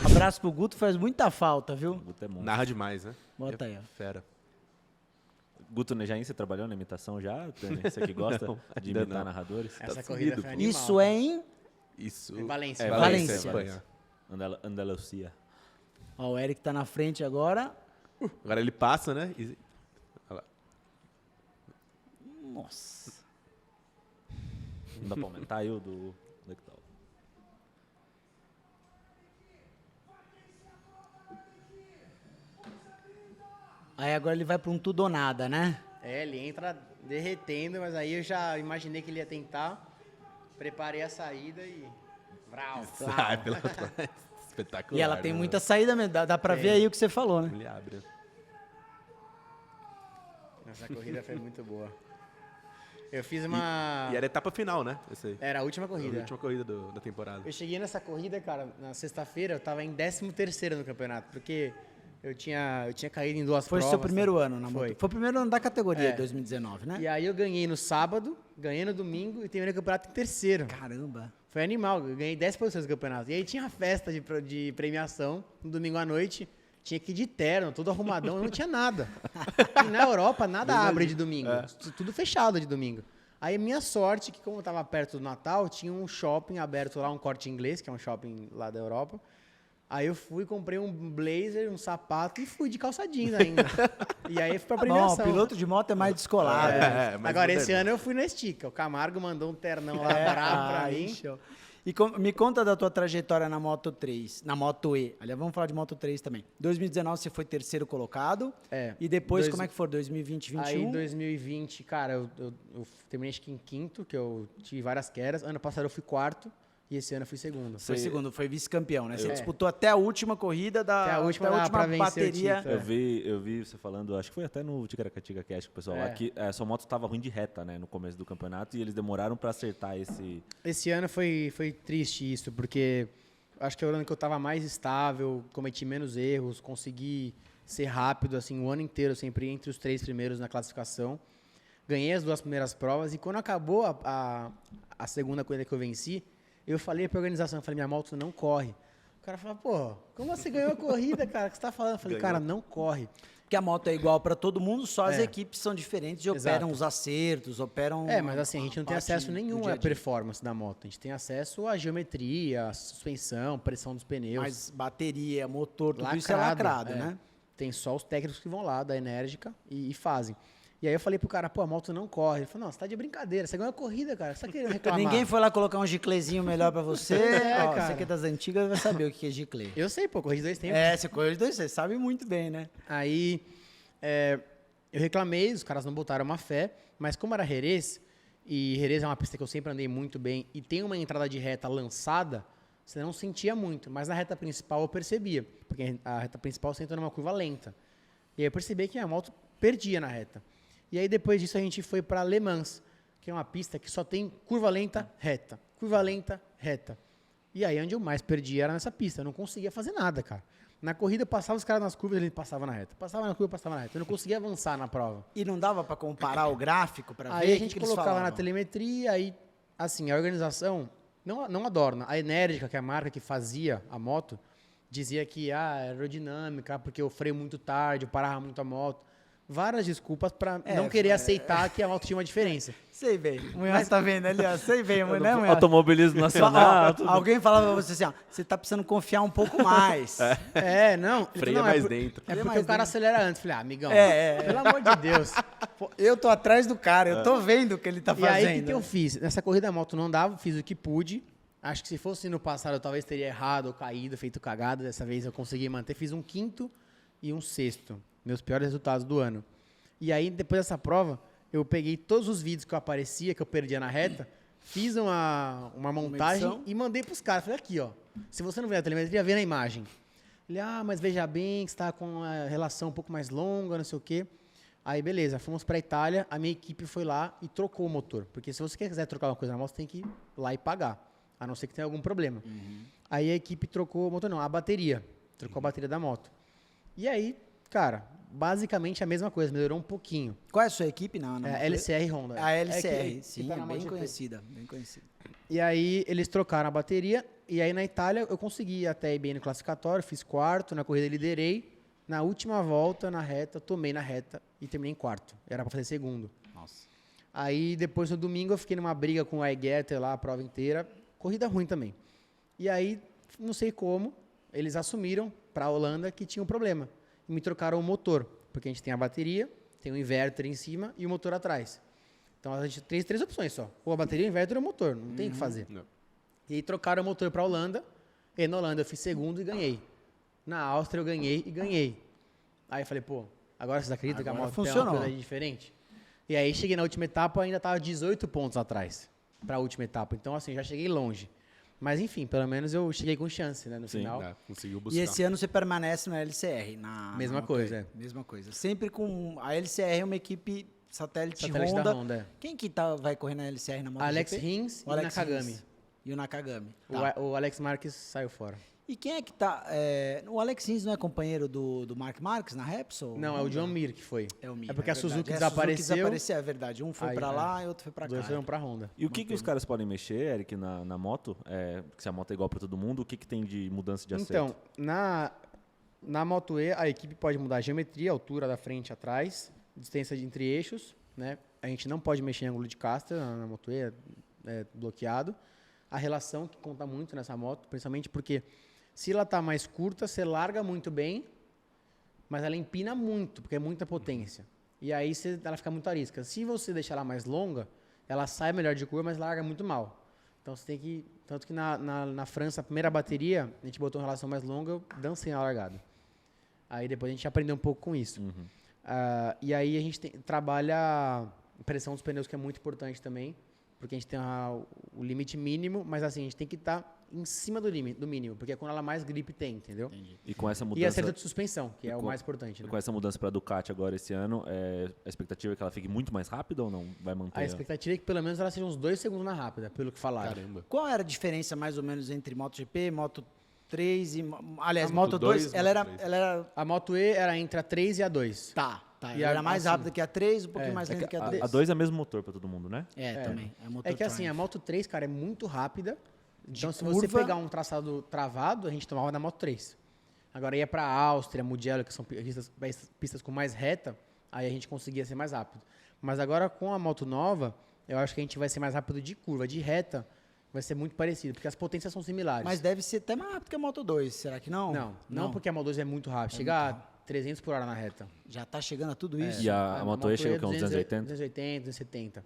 Abraço pro Guto, faz muita falta, viu? Guto é monstro. Narra demais, né? Bota aí, ó. Fera. Guto Nejaim, você trabalhou na imitação já, Dani? Você que gosta de ainda imitar não. narradores? Essa sumido, corrida foi pô. animal. Isso é em... Isso. É Valência. É Valência. Espanha. Andalucia. Ó, o Eric tá na frente agora. Agora ele passa, né? Olha lá. Nossa. Não dá pra aumentar aí o do Lectal. Aí agora ele vai pra um tudo ou nada, né? Ele entra derretendo, mas aí eu já imaginei que ele ia tentar, preparei a saída e... Vrau. Sai pela trás. Espetacular. E ela tem né? muita saída mesmo, dá pra ver aí o que você falou, né? Ele abre. Essa corrida foi muito boa. Eu fiz uma... E era a etapa final, né? Essa aí. Era a última A corrida. última corrida da temporada. Eu cheguei nessa corrida, cara, na sexta-feira, eu tava em 13º no campeonato, porque eu tinha caído em 2 Foi o provas. seu primeiro tá? ano na Foi. moto. Foi o primeiro ano da categoria, É. 2019, né? E aí eu ganhei no sábado, ganhei no domingo e terminei o campeonato em 3º. Caramba. Foi animal, eu ganhei 10 posições do campeonato. E aí tinha festa de premiação no domingo à noite. Tinha que ir de terno, todo arrumadão, não tinha nada. E na Europa, nada abre de domingo. Tudo fechado de domingo. Aí minha sorte, que como eu tava perto do Natal, tinha um shopping aberto lá, um Corte Inglês, que é um shopping lá da Europa. Aí eu fui, comprei um blazer, um sapato e fui de calça jeans ainda. E aí fui pra Bom, premiação. piloto de moto é mais descolado. né? mas Agora, moderno. esse ano eu fui na estica. O Camargo mandou um ternão lá bravo pra aí, mim. show. E me conta da tua trajetória na Moto 3, na Moto E. Aliás, vamos falar de Moto 3 também. 2019 você foi 3º colocado. É. E depois, como é que foi? 2020, 2021? Aí, em 2020, cara, eu terminei acho que em 5º, que eu tive várias quedas. Ano passado eu fui 4º e esse ano eu fui 2º. Foi segundo, foi vice-campeão, né? Você É. disputou até a última corrida Até a última pra vencer o bateria. título. Eu vi você falando, acho que foi até no Ticaracatica Cast, que o pessoal lá, que a sua moto estava ruim de reta, né, no começo do campeonato, e eles demoraram para acertar esse... Esse ano foi triste isso, porque Acho que é o ano que eu tava mais estável, cometi menos erros, consegui ser rápido, assim, o ano inteiro, sempre entre os 3 primeiros na classificação. Ganhei as 2 primeiras provas e quando acabou a segunda corrida que eu venci, eu falei pra organização, falei, minha moto não corre. O cara falou, pô, como você ganhou a corrida, cara? O que você tá falando? Eu falei, cara, não corre. Porque a moto é igual para todo mundo, só as equipes são diferentes e operam Exato. os acertos, operam... Mas assim, a gente não tem parte acesso do nenhum dia a à dia. performance da moto. A gente tem acesso à geometria, à suspensão, pressão dos pneus. Mas bateria, motor, tudo isso é lacrado, né? Tem só os técnicos que vão lá, da Enérgica, e fazem. E aí eu falei pro cara, pô, a moto não corre. Ele falou, não, você tá de brincadeira, você ganhou a corrida, cara, você tá querendo reclamar. Ninguém foi lá colocar um giclezinho melhor pra você. Ó, cara. você que é das antigas vai saber o que é giclê. Eu sei, pô, corri de 2 tempos. Você correu de 2, você sabe muito bem, né? Aí eu reclamei, os caras não botaram uma fé, mas como era Jerez, e Jerez é uma pista que eu sempre andei muito bem, e tem uma entrada de reta lançada, você não sentia muito, mas na reta principal eu percebia, porque a reta principal você entra numa curva lenta. E aí eu percebi que a moto perdia na reta. E aí depois disso a gente foi para Le Mans, que é uma pista que só tem curva lenta, reta, curva lenta, reta. E aí onde eu mais perdi era nessa pista, eu não conseguia fazer nada, cara. Na corrida eu passava os caras nas curvas, ele passava na reta. Passava na curva, passava na reta. Eu não conseguia avançar na prova. E não dava pra comparar o gráfico pra ver Aí a o gente que eles colocava falavam? na telemetria, aí, assim, a organização, não a Dorna, a Enérgica, que é a marca que fazia a moto, dizia que era aerodinâmica, porque eu freio muito tarde, eu parava muito a moto. Várias desculpas pra não querer aceitar que a moto tinha uma diferença. Sei bem. O Munhoz tá vendo ali, ó. Sei bem, né, Munhoz? Automobilismo nacional. tudo. Alguém falava pra você assim, ó, você tá precisando confiar um pouco mais. Não. Freia não, mais por- dentro. É Freia porque mais o cara dentro. acelera antes. Falei, amigão, É. pelo amor de Deus. Pô, eu tô atrás do cara, eu tô vendo o que ele tá E fazendo. aí, o que eu fiz? Nessa corrida a moto não andava, fiz o que pude. Acho que se fosse no passado eu talvez teria errado ou caído, feito cagada. Dessa vez eu consegui manter. Fiz um 5º e um 6º. Meus piores resultados do ano. E aí, depois dessa prova, eu peguei todos os vídeos que eu aparecia, que eu perdia na reta, fiz uma montagem edição? e mandei pros caras. Falei, aqui, ó. Se você não vê a telemetria, vê na imagem. Ele, mas veja bem que você tá com a relação um pouco mais longa, não sei o quê. Aí, beleza, fomos pra Itália, a minha equipe foi lá e trocou o motor. Porque se você quiser trocar uma coisa na moto, você tem que ir lá e pagar. A não ser que tenha algum problema. Aí a equipe trocou o motor, não, a bateria. Trocou a bateria da moto. E aí, cara, basicamente a mesma coisa, melhorou um pouquinho. Qual é a sua equipe? Não, É a LCR Honda. A LCR, que sim, tá na bem MotoGP. conhecida, bem conhecida. E aí eles trocaram a bateria, e aí na Itália eu consegui até ir bem no classificatório, fiz 4º, na corrida liderei, na última volta, na reta, tomei na reta e terminei em 4º. Era pra fazer 2º. Nossa. Aí depois no domingo eu fiquei numa briga com o Aigeter lá, a prova inteira, corrida ruim também. E aí, não sei como, eles assumiram pra Holanda que tinha um problema. E me trocaram o motor, porque a gente tem a bateria, tem o inverter em cima e o motor atrás. Então a gente tem 3 opções só. Ou a bateria, o inverter ou o motor, não tem o que fazer. Não. E aí trocaram o motor pra Holanda, e na Holanda eu fiz 2º e ganhei. Na Áustria eu ganhei e ganhei. Aí eu falei, pô, agora vocês acreditam que a Agora moto tem funcionou. uma coisa diferente? E aí cheguei na última etapa, ainda tava 18 pontos atrás pra última etapa. Então assim, já cheguei longe. Mas enfim, pelo menos eu cheguei com chance, né, no Sim. final. Conseguiu buscar. E esse ano você permanece na LCR? Mesma coisa, Mesma coisa. Sempre com... A LCR é uma equipe satélite Satélite Honda. da Honda, é. Quem que vai correr na LCR na MotoGP? Alex Rins O e Alex Nakagami. Rins. E o Nakagami. Tá. O Alex Marques saiu fora. E quem é que tá... o Alex Rins não é companheiro do Mark Marques na Repsol? Não, é o John Mir que foi. É o Mir, É porque a verdade. Suzuki É, desapareceu. é verdade. Um foi Aí, pra lá e outro foi pra Os dois cá. foram pra Honda. E o que os caras podem mexer, Eric, na moto? Porque se a moto é igual para todo mundo, o que tem de mudança de acerto? Então, na Moto E, a equipe pode mudar a geometria, a altura da frente e atrás, distância entre eixos, né? A gente não pode mexer em ângulo de caster na Moto E, é bloqueado. A relação que conta muito nessa moto, principalmente porque se ela tá mais curta, você larga muito bem, mas ela empina muito, porque é muita potência. E aí ela fica muito arisca. Se você deixar ela mais longa, ela sai melhor de curva, mas larga muito mal. Então você tem que... Tanto que na França, a primeira bateria, a gente botou uma relação mais longa, eu dancei na largada. Aí depois a gente aprendeu um pouco com isso. E aí a gente trabalha a pressão dos pneus, que é muito importante também, porque a gente tem o limite mínimo, mas assim, a gente tem que estar em cima do mínimo, porque é quando ela mais grip tem, entendeu? E com essa E mudança... acerto de suspensão, que é o mais importante. Né? Com essa mudança para a Ducati agora esse ano, a expectativa é que ela fique muito mais rápida ou não? Vai manter? A expectativa é que pelo menos ela seja uns 2 segundos na rápida, pelo que falaram. Caramba. Qual era a diferença mais ou menos entre MotoGP, 3 e... Aliás, A Moto Moto 2, 2, ela Moto 3. era... A Moto E era entre a 3 e a 2. Tá. E Ela era a- mais assim, rápida que a 3, um pouquinho mais lenta que a 2. A 2 é o mesmo motor pra todo mundo, né? Também. É, motor É que assim, a Triumph. Moto 3, cara, é muito rápida. Então, se curva- você pegar um traçado travado, a gente tomava na Moto 3. Agora ia pra Áustria, Mugello, que são pistas com mais reta, aí a gente conseguia ser mais rápido. Mas agora com a moto nova, eu acho que a gente vai ser mais rápido de curva. De reta, vai ser muito parecido, porque as potências são similares. Mas deve ser até mais rápido que a Moto 2, será que não? Não porque a Moto 2 é muito rápida. Chega a 300 por hora na reta. Já tá chegando a tudo isso? E a Moto E chega o quê? Uns 280? 280, 270.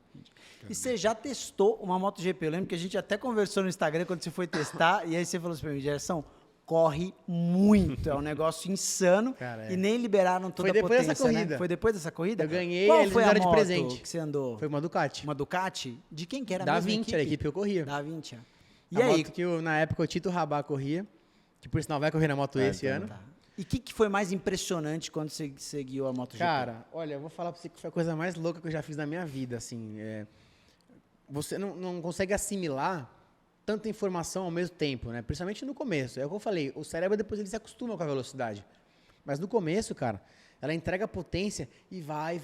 E você já testou uma MotoGP? Eu lembro que a gente até conversou no Instagram quando você foi testar, e aí você falou assim pra mim, Gerson, corre muito, é um negócio insano, Cara, é. e nem liberaram toda Foi a depois potência, dessa né? corrida. Foi depois dessa corrida? Eu ganhei, Qual eles foi me a deram de moto presente. que você andou? Foi uma Ducati. Uma Ducati? De quem que era Da mesmo? 20, era a equipe que eu corria. Da 20. E a aí? moto que na época o Tito Rabá corria, que por sinal vai correr na Moto E esse ano. Tá. E o que foi mais impressionante quando você seguiu a MotoGP? Cara, olha, eu vou falar pra você que foi a coisa mais louca que eu já fiz na minha vida, assim. Você não consegue assimilar tanta informação ao mesmo tempo, né? Principalmente no começo. É o que eu falei, o cérebro depois ele se acostuma com a velocidade. Mas no começo, cara, ela entrega potência e vai,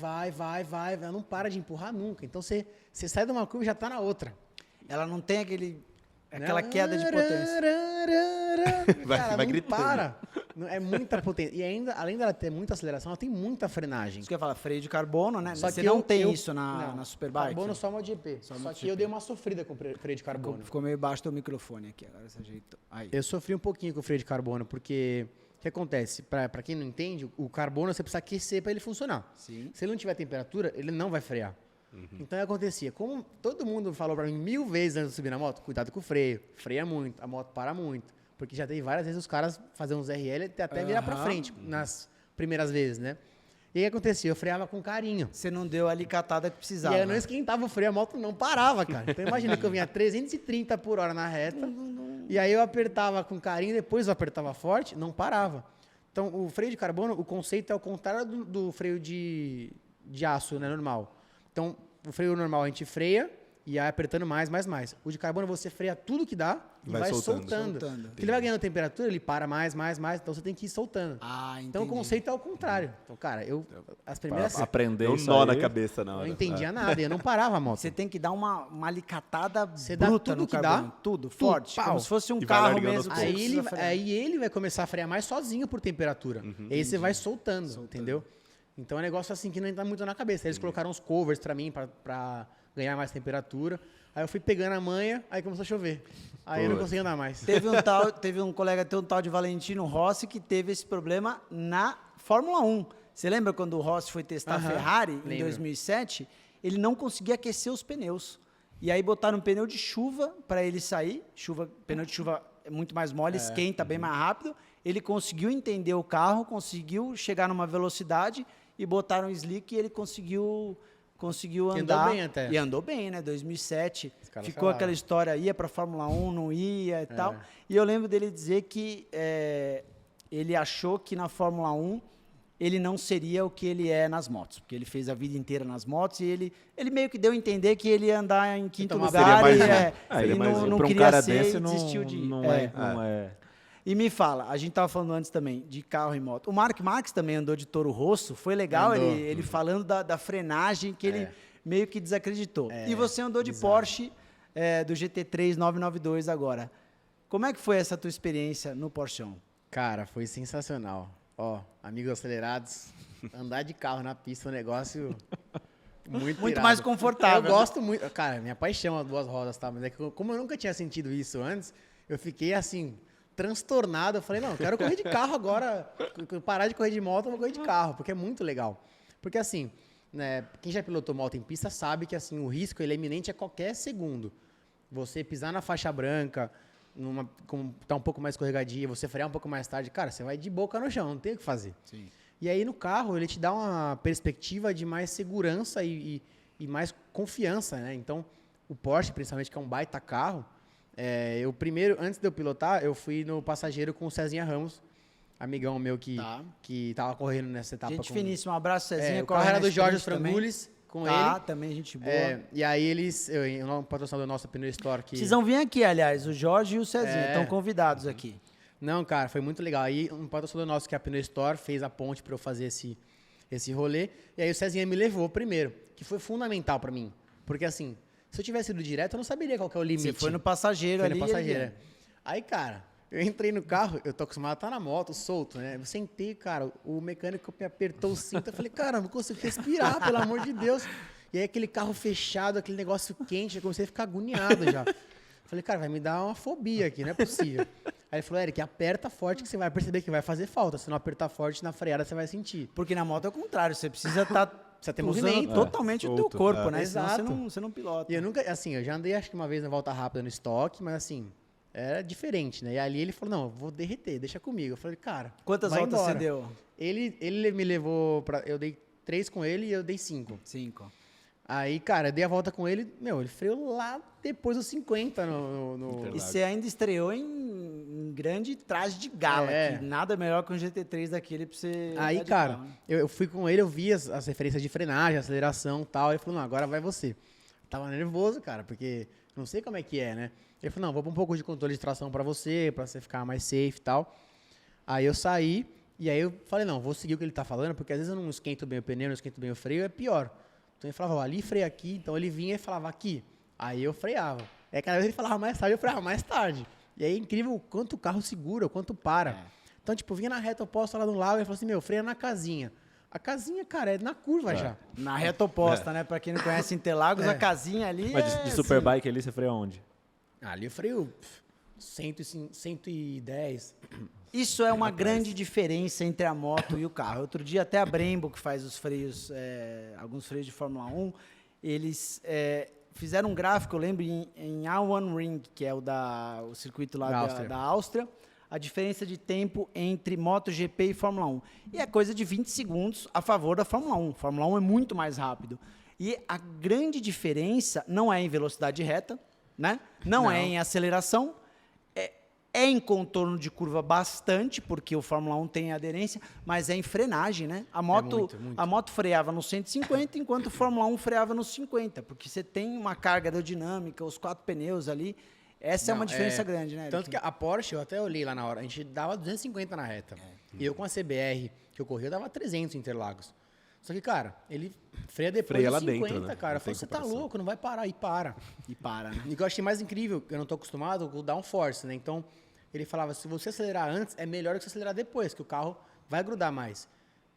ela não para de empurrar nunca. Então você sai de uma curva e já tá na outra. Ela não tem aquela queda de potência. Cara, vai não gritando. para. É muita potência. E ainda, além dela ter muita aceleração, ela tem muita frenagem. Isso que eu ia falar, freio de carbono, né? Só Você que não eu- tem eu- isso na não, Superbike? Carbono só MotoGP. Só que eu dei uma sofrida com freio de carbono. Ficou meio baixo teu microfone aqui, agora você ajeitou. Aí. Eu sofri um pouquinho com o freio de carbono, porque o que acontece? Pra quem não entende, o carbono você precisa aquecer para ele funcionar. Sim. Se ele não tiver temperatura, ele não vai frear. Então, o que acontecia? Como todo mundo falou para mim 1000 vezes antes de subir na moto, cuidado com o freio, freia muito, a moto para muito. Porque já teve várias vezes os caras fazendo uns RL até virar para frente, nas primeiras vezes, né? E aí o que acontecia? Eu freava com carinho. Você não deu a alicatada que precisava. E aí eu não esquentava o freio, a moto não parava, cara. Então imagina que eu vinha 330 por hora na reta, e aí eu apertava com carinho, depois eu apertava forte, não parava. Então o freio de carbono, o conceito é o contrário do freio de aço, né, normal. Então o freio normal a gente freia e aí apertando mais. O de carbono você freia tudo que dá e vai soltando. Porque ele vai ganhando temperatura, ele para mais, então você tem que ir soltando. Ah, entendi. Então o conceito é o contrário. Então, cara, as primeiras... Pra aprender Deu um isso nó aí, na cabeça na Eu hora. não entendia nada, eu não parava a moto. Você tem que dar uma alicatada Você dá bruta tudo no que carbono. dá, Tudo, tudo, forte. pau. Como se fosse um E vai carro largando mesmo. aos que você Aí precisa frear. ele vai começar a frear mais sozinho por temperatura. E aí você vai soltando, entendeu? Então é um negócio assim que não entra muito na cabeça. Eles colocaram uns covers pra mim, pra ganhar mais temperatura. Aí eu fui pegando a manha, aí começou a chover. Aí eu não consegui andar mais. Teve um colega teu, um tal de Valentino Rossi, que teve esse problema na Fórmula 1. Você lembra quando o Rossi foi testar a Aham, Ferrari em lembro. 2007? Ele não conseguia aquecer os pneus. E aí botaram um pneu de chuva para ele sair. Pneu de chuva é muito mais mole, esquenta bem mais rápido. Ele conseguiu entender o carro, conseguiu chegar numa velocidade e botaram um slick e ele conseguiu Andou andar. bem até. E andou bem, né? 2007. Esse cara Ficou falava. aquela história, ia para Fórmula 1, não ia e tal. E eu lembro dele dizer que ele achou que na Fórmula 1 ele não seria o que ele é nas motos, porque ele fez a vida inteira nas motos e ele meio que deu a entender que ele ia andar em quinto Então, lugar seria e, mais ele não pra um queria cara ser desse e não, desistiu de... não é. é. E me fala, a gente estava falando antes também de carro e moto. O Mark Marques também andou de Toro Rosso, foi legal Andou. ele falando da frenagem que ele meio que desacreditou. E você andou de Porsche do GT3 992 agora. Como é que foi essa tua experiência no Porschão? Cara, foi sensacional. Ó, amigos acelerados, andar de carro na pista é um negócio muito irado. mais confortável. Eu gosto muito. Cara, minha paixão as duas rodas, tá? Mas é que como eu nunca tinha sentido isso antes, eu fiquei assim, transtornado. Eu falei, não, eu quero correr de carro agora. Parar de correr de moto, eu vou correr de carro, porque é muito legal. Porque assim, né, quem já pilotou moto em pista sabe que assim, o risco ele é iminente a qualquer segundo. Você pisar na faixa branca, tá um pouco mais escorregadia, você frear um pouco mais tarde, cara, você vai de boca no chão, não tem o que fazer. Sim. E aí no carro ele te dá uma perspectiva de mais segurança e mais confiança, né? Então, o Porsche, principalmente, que é um baita carro, eu primeiro, antes de eu pilotar, eu fui no passageiro com o Cezinha Ramos, amigão meu que tava correndo nessa etapa. Gente finíssima, um abraço, Cezinha. O carro era do Jorge também. Frangulis, com ele. Também gente boa. E aí um patrocinador nosso, Pneu Store, que... Precisam vir aqui, aliás, o Jorge e o Cezinha estão convidados aqui. Não, cara, foi muito legal. Aí um patrocinador nosso, que é a Pneu Store, fez a ponte pra eu fazer esse rolê. E aí o Cezinha me levou primeiro, que foi fundamental pra mim. Porque assim, se eu tivesse ido direto, eu não saberia qual que é o limite. Você foi no passageiro Foi ali. no passageiro, é. Aí, cara, eu entrei no carro, eu tô acostumado a estar na moto, solto, né? Eu sentei, cara, o mecânico me apertou o cinto, eu falei, cara, não consigo respirar, pelo amor de Deus. E aí aquele carro fechado, aquele negócio quente, eu comecei a ficar agoniado já. Falei, cara, vai me dar uma fobia aqui, não é possível. Aí ele falou, Eric, aperta forte que você vai perceber que vai fazer falta. Se não apertar forte, na freada você vai sentir. Porque na moto é o contrário, você precisa estar Precisa ter usando movimento. totalmente o teu solto, corpo, né? Senão Exato. você não pilota. E eu nunca, assim, eu já andei acho que uma vez na volta rápida no estoque, mas assim, era diferente, né? E ali ele falou, não, eu vou derreter, deixa comigo. Eu falei, cara, Quantas vai voltas embora. você deu? Ele me levou pra, eu dei 3 com ele e eu dei 5. 5. Aí, cara, eu dei a volta com ele, ele freou lá depois dos 50 E você ainda estreou em grande traje de gala, É. que nada melhor que um GT3 daquele pra você... Aí, andar de cara, carro, né? eu fui com ele, eu vi as referências de frenagem, aceleração e tal. Ele falou, não, agora vai você. Tava nervoso, cara, porque não sei como é que é, né? Ele falou, não, vou pôr um pouco de controle de tração pra você ficar mais safe e tal. Aí eu saí, e aí eu falei, não, vou seguir o que ele tá falando, porque às vezes eu não esquento bem o pneu, não esquento bem o freio, é pior. Então ele falava, ó, ali freia aqui, então ele vinha e falava aqui. Aí eu freava. Aí cada vez ele falava mais tarde, eu freava mais tarde. E aí é incrível o quanto o carro segura, o quanto para. Então, tipo, vinha na reta oposta lá no lago, ele falou assim, freia na casinha. A casinha, cara, é na curva já. Na reta oposta, né? Pra quem não conhece Interlagos, a casinha ali Mas é de Superbike ali, você freia onde? Ali eu freio 110. Isso é uma grande diferença entre a moto e o carro. Outro dia até a Brembo, que faz os freios, alguns freios de Fórmula 1, eles fizeram um gráfico, eu lembro, em A1 Ring, que é o circuito lá da Áustria, a diferença de tempo entre MotoGP e Fórmula 1. E é coisa de 20 segundos a favor da Fórmula 1. Fórmula 1 é muito mais rápido. E a grande diferença não é em velocidade reta, né? Não é em aceleração, é em contorno de curva bastante, porque o Fórmula 1 tem aderência, mas é em frenagem, né? A moto freava no 150, enquanto o Fórmula 1 freava no 50, porque você tem uma carga aerodinâmica, os 4 pneus ali. Essa é uma diferença grande, né, Eric? Tanto que a Porsche, eu até olhei lá na hora, a gente dava 250 na reta. E eu com a CBR, que eu corri, eu dava 300 em Interlagos. Só que, cara, ele freia depois Freia de lá 50, dentro, né? cara. Não Eu falei, tem você tá comparação. louco, não vai parar. E para. E para, né? E o que eu achei mais incrível, eu não tô acostumado com o downforce, né? Então, ele falava, se você acelerar antes, é melhor do que você acelerar depois, que o carro vai grudar mais.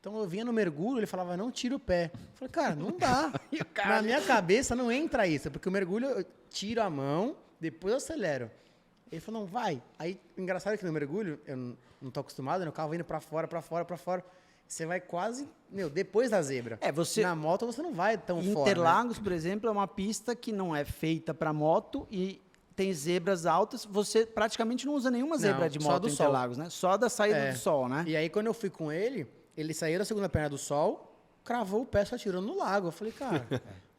Então, eu vinha no mergulho, ele falava, não tira o pé. Eu falei, cara, não dá. Na minha cabeça não entra isso, porque o mergulho, eu tiro a mão, depois eu acelero. Ele falou, não, vai. Aí, engraçado que no mergulho, eu não tô acostumado, né? O carro indo pra fora. Você vai quase, depois da zebra. Na moto você não vai tão fora. Interlagos, por exemplo, é uma pista que não é feita para moto e tem zebras altas. Você praticamente não usa nenhuma zebra de só moto do em sol. Interlagos, né? Só da saída do sol, né? E aí, quando eu fui com ele saiu da segunda perna do sol, cravou o pé só tirando no lago. Eu falei, cara,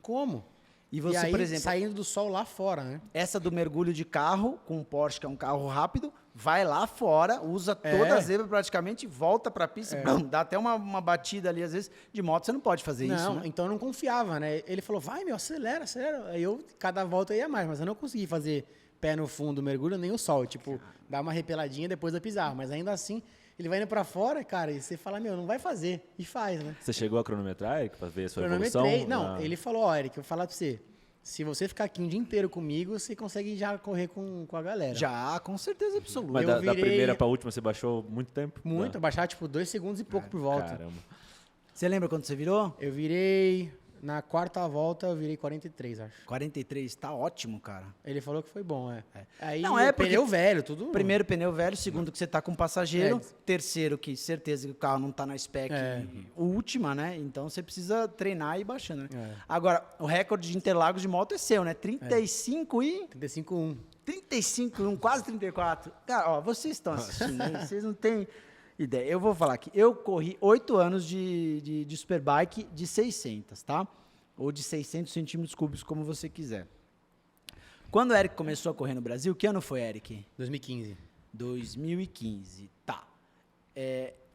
como? E você, aí, por exemplo, saindo do sol lá fora, né? essa do mergulho de carro, com o Porsche, que é um carro rápido, vai lá fora, usa toda a zebra praticamente, volta pra pista, dá até uma batida ali, às vezes. De moto você não pode fazer isso, Não, né? então eu não confiava, né? Ele falou, vai, acelera. Aí eu, cada volta eu ia mais, mas eu não consegui fazer pé no fundo do mergulho, nem o sol. Tipo, dar uma repeladinha depois da pisar. Mas ainda assim, ele vai indo pra fora, cara, e você fala, não vai fazer. E faz, né? Você chegou a cronometrar, Eric, pra ver a sua Cronometrei. evolução? Não, ele falou, ó, Eric, eu vou falar pra você. Se você ficar aqui um dia inteiro comigo, você consegue já correr com a galera. Já, com certeza absoluta. Mas eu da virei- primeira pra última você baixou muito tempo? Muito, baixar tipo 2 segundos e pouco por volta. Caramba. Você lembra quando você virou? Eu virei, na quarta volta, eu virei 43, acho. 43, tá ótimo, cara. Ele falou que foi bom, Aí, Não, é porque- pneu velho, tudo... Primeiro, pneu velho. Segundo, que você tá com passageiro. É. Terceiro, que certeza que o carro não tá na spec última, né? Então, você precisa treinar e ir baixando, né? Agora, o recorde de Interlagos de moto é seu, né? 35 e... 35,1. 35, quase 34. Cara, ó, vocês estão assistindo, né? Vocês não têm ideia. Eu vou falar aqui. Eu corri 8 anos de Superbike de 600, tá? Ou de 600 centímetros cúbicos, como você quiser. Quando o Eric começou a correr no Brasil, que ano foi, Eric? 2015. 2015, tá.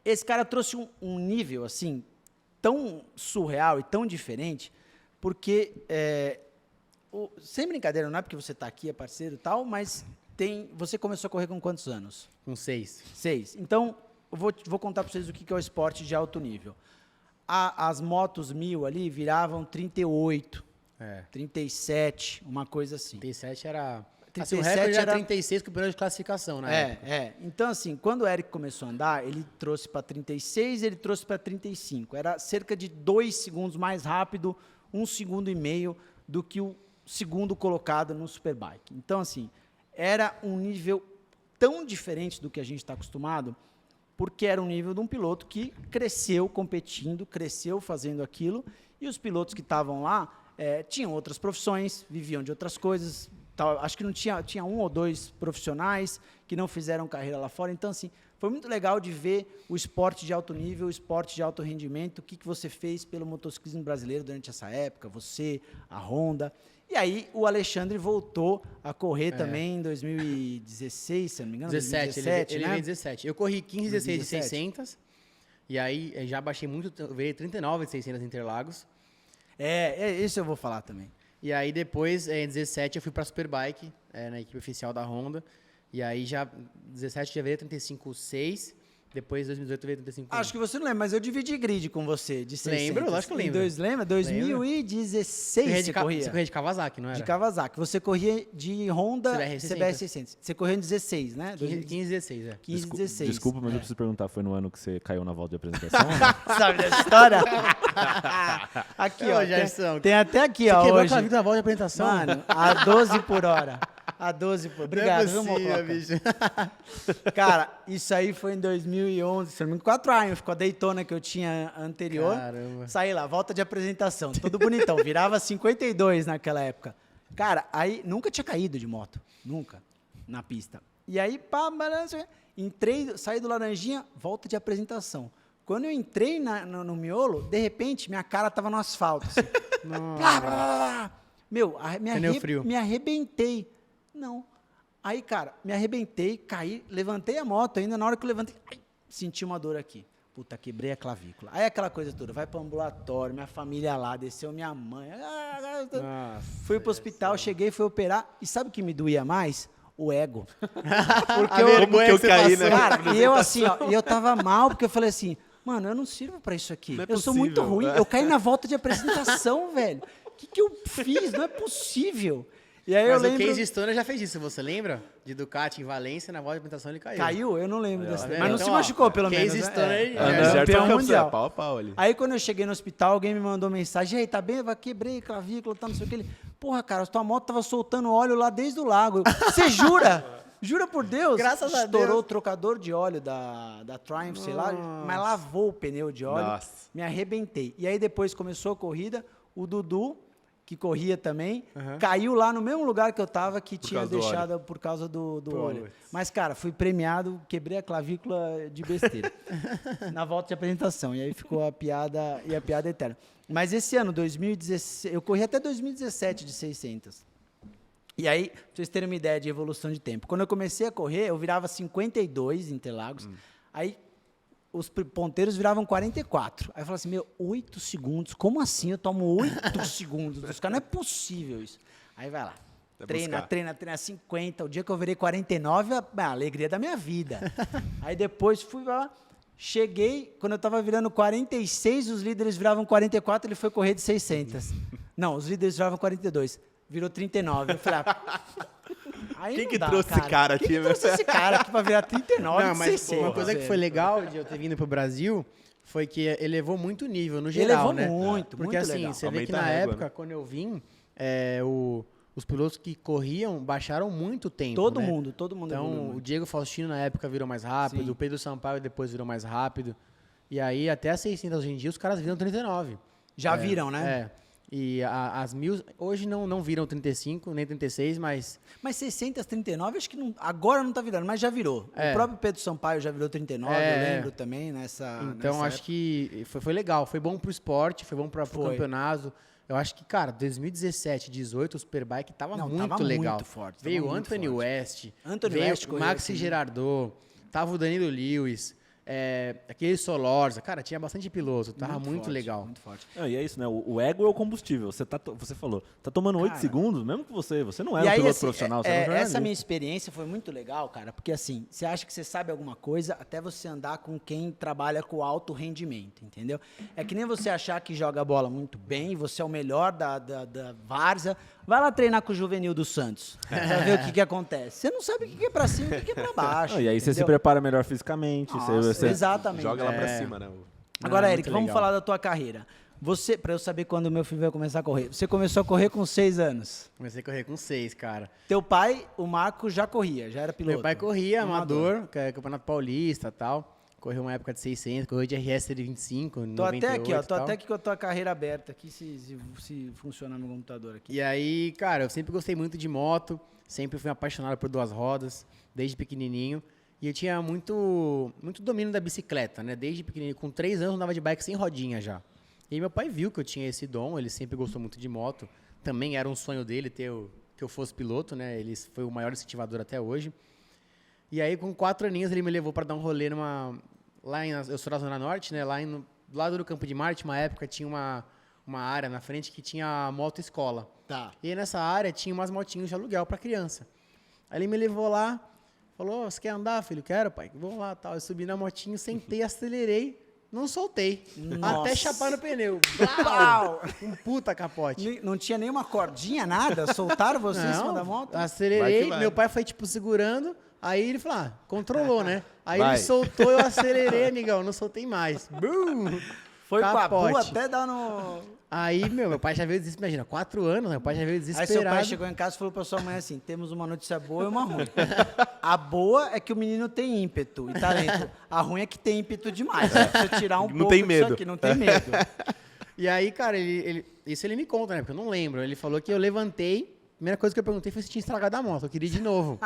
Esse cara trouxe um nível, assim, tão surreal e tão diferente, porque, sem brincadeira, não é porque você tá aqui, é parceiro e tal, mas Você começou a correr com quantos anos? Com 6. 6. Então, eu vou contar para vocês o que é o esporte de alto nível. As motos 1000 ali viravam 38, 37, uma coisa assim. 37 era... 37 o recorde era era 36 campeonato de classificação, né? Então, assim, quando o Eric começou a andar, ele trouxe para 36, ele trouxe para 35. Era cerca de 2 segundos mais rápido, 1,5 segundos do que o segundo colocado no Superbike. Então, assim, era um nível tão diferente do que a gente está acostumado, porque era um nível de um piloto que cresceu competindo, cresceu fazendo aquilo, e os pilotos que estavam lá tinham outras profissões, viviam de outras coisas. Acho que não tinha 1 ou 2 profissionais que não fizeram carreira lá fora. Então, assim, foi muito legal de ver o esporte de alto nível, o esporte de alto rendimento, o que você fez pelo motociclismo brasileiro durante essa época, você, a Honda. E aí o Alexandre voltou a correr também em 2016, se não me engano. 17, ele né? veio 17. Eu corri 15, 16 de 17. 600, e aí já baixei muito, eu virei 39 de 600 em Interlagos. Isso eu vou falar também. E aí depois, em 17, eu fui pra Superbike, na equipe oficial da Honda. E aí já, 17 já veio 35,6. Depois, 2018, veio 35,1. Acho que você não lembra, mas eu dividi grid com você, de 600. Lembro, lógico que eu lembro. Lembra? 2016 você corria? Você corria de Kawasaki, não era? De Kawasaki. Você corria de Honda CBR 600. Você corria em 15, né? 15, 16, 15, 16. Desculpa, mas eu preciso perguntar, foi no ano que você caiu na volta de apresentação? Sabe dessa história? Aqui, ó. Gerson. Tem até aqui, Você ó, quebrou hoje. a vida na volta de apresentação? Mano, a 12 por hora. A 12 por hora. Obrigado, viu, Não é possível, Mococa? bicho. Cara, isso aí foi em 2011, se não me engano, 4 anos, com a Daytona que eu tinha anterior. Caramba. Saí lá, volta de apresentação, todo bonitão, virava 52 naquela época. Cara, aí nunca tinha caído de moto, nunca, na pista. E aí, pá, entrei, saí do Laranjinha, volta de apresentação. Quando eu entrei no miolo, de repente, minha cara tava no asfalto, assim. Blá, blá, blá. Meu, me arrebentei. Não. Aí, cara, me arrebentei, caí, levantei a moto ainda, na hora que eu levantei, senti uma dor aqui. Puta, quebrei a clavícula. Aí aquela coisa toda, vai pro ambulatório, minha família lá, desceu minha mãe. Fui pro hospital, cheguei, fui operar. E sabe o que me doía mais? O ego. Porque Como que eu caí, né? Cara, e eu assim, ó, e eu tava mal, porque eu falei assim, mano, eu não sirvo pra isso aqui. Não é eu sou possível. muito ruim. Eu caí na volta de apresentação, velho. O que eu fiz? Não é possível. E aí Mas eu lembro... o Casey Stoner já fez isso, você lembra? De Ducati em Valência, na volta de apresentação ele caiu. Caiu? Eu não lembro dessa. vendo? Mas não Então, se ó, machucou, pelo menos. Casey Né? Stoner Campeão mundial. Pau a pau ali. Aí quando eu cheguei no hospital, alguém me mandou mensagem: "Ei, tá bem? Quebrei clavícula, tá, não sei o que." Ele: "Porra, cara, tua moto tava soltando óleo lá desde o lago." Você jura? Jura por Deus? Graças a Estourou Deus. o trocador de óleo da Triumph, sei lá, mas lavou o pneu de óleo. Nossa. Me arrebentei. E aí depois começou a corrida, o Dudu, que corria também, caiu lá no mesmo lugar que eu tava, que tinha causa do deixado por causa do óleo. Mas, cara, fui premiado, quebrei a clavícula de besteira na volta de apresentação. E aí ficou a piada eterna. Mas esse ano, 2016, eu corri até 2017 de 600. E aí, pra vocês terem uma ideia de evolução de tempo. Quando eu comecei a correr, eu virava 52 em Interlagos. Aí, os ponteiros viravam 44. Aí eu falei assim, 8 segundos? Como assim eu tomo 8 segundos dos caras? Não é possível isso. Aí vai lá. Treina 50. O dia que eu virei 49, a alegria da minha vida. Aí depois fui lá, cheguei, quando eu tava virando 46, os líderes viravam 44, ele foi correr de 600. Não, os líderes viravam 42. Virou 39. Eu falei, aí Quem não que dá, trouxe esse cara aqui, Quem que meu? trouxe esse cara aqui pra virar 39 Não, de mas 600? uma coisa que foi legal de eu ter vindo pro Brasil foi que elevou muito o nível, no geral, Elevou né? muito, Porque muito assim, legal. você vê Aumenta que na a régua, época, né? quando eu vim, os pilotos que corriam baixaram muito tempo, Todo né? mundo evoluiu Então, muito. o Diego Faustino na época virou mais rápido, Sim. o Pedro Sampaio depois virou mais rápido. E aí, até as 600 hoje em dia, os caras viram 39. Já viram, né? E as 1000, hoje não viram 35, nem 36, mas... Mas 639, acho que não, agora não tá virando, mas já virou. O próprio Pedro Sampaio já virou 39, eu lembro também nessa. Então, nessa acho que foi legal. Foi bom pro esporte, foi bom pro campeonato. Eu acho que, cara, 2017, 18, o Superbike tava muito legal. Muito forte. Veio o Anthony West, Anthony veio West o correu Maxi aqui, né? Girardot, tava o Danilo Lewis, aquele Solorza, cara, tinha bastante piloto, tava muito forte, legal. Muito forte. E é isso, né? O ego é o combustível. Você falou, tá tomando 8 segundos, mesmo que você não é um piloto profissional, você é um jornalista. Essa minha experiência foi muito legal, cara, porque assim, você acha que você sabe alguma coisa até você andar com quem trabalha com alto rendimento, entendeu? É que nem você achar que joga bola muito bem, você é o melhor da várzea, vai lá treinar com o Juvenil do Santos, pra ver o que acontece. Você não sabe o que é pra cima e o que é pra baixo. E aí você se entendeu? prepara melhor fisicamente. Nossa, exatamente. Joga lá pra cima, né? Agora, muito Eric, vamos legal. falar da tua carreira. Você, pra eu saber quando o meu filho vai começar a correr, você começou a correr com 6 anos. Comecei a correr com 6, cara. Teu pai, o Marco, já corria, já era piloto. Meu pai corria, amador, que é Campeonato Paulista e tal. Correu uma época de 600, correu de RS 125, Tô 98 até aqui, ó. e Tô tal. até aqui com a tua carreira aberta aqui, se funciona no computador aqui. E aí, cara, eu sempre gostei muito de moto, sempre fui apaixonado por 2 rodas, desde pequenininho. E eu tinha muito domínio da bicicleta, né? Desde pequenininho, com 3 anos eu andava de bike sem rodinha já. E aí meu pai viu que eu tinha esse dom, ele sempre gostou muito de moto. Também era um sonho dele que eu fosse piloto, né? Ele foi o maior incentivador até hoje. E aí, com 4 aninhos, ele me levou para dar um rolê eu sou da Zona Norte, né? Do lado do Campo de Marte, uma época, tinha uma área na frente que tinha moto escola. Tá. E aí, nessa área, tinha umas motinhos de aluguel para criança. Aí ele me levou lá, falou, você quer andar, filho? Quero, pai. Vamos lá, tal. Eu subi na motinho, sentei, acelerei, não soltei. Nossa. Até chapar no pneu. Blau! Um puta capote. Não tinha nenhuma cordinha, nada? Soltaram você em cima da moto? Vai Acelerei, que vai. meu pai foi, tipo, segurando. Aí ele falou, controlou, né? Aí Vai. ele soltou, eu acelerei, amigão, não soltei mais. Bum! Foi com a Capote. bua até dar no... Aí, meu pai já veio desesperado. Imagina, 4 anos, meu pai já veio Aí desesperado. seu pai chegou em casa e falou pra sua mãe assim, temos uma notícia boa e uma ruim. A boa é que o menino tem ímpeto e talento. A ruim é que tem ímpeto demais. Você precisa tirar Não pouco tem disso medo. aqui, não tem medo. E aí, cara, isso ele me conta, né? Porque eu não lembro. Ele falou que eu levantei, a primeira coisa que eu perguntei foi se tinha estragado a moto. Eu queria ir de novo.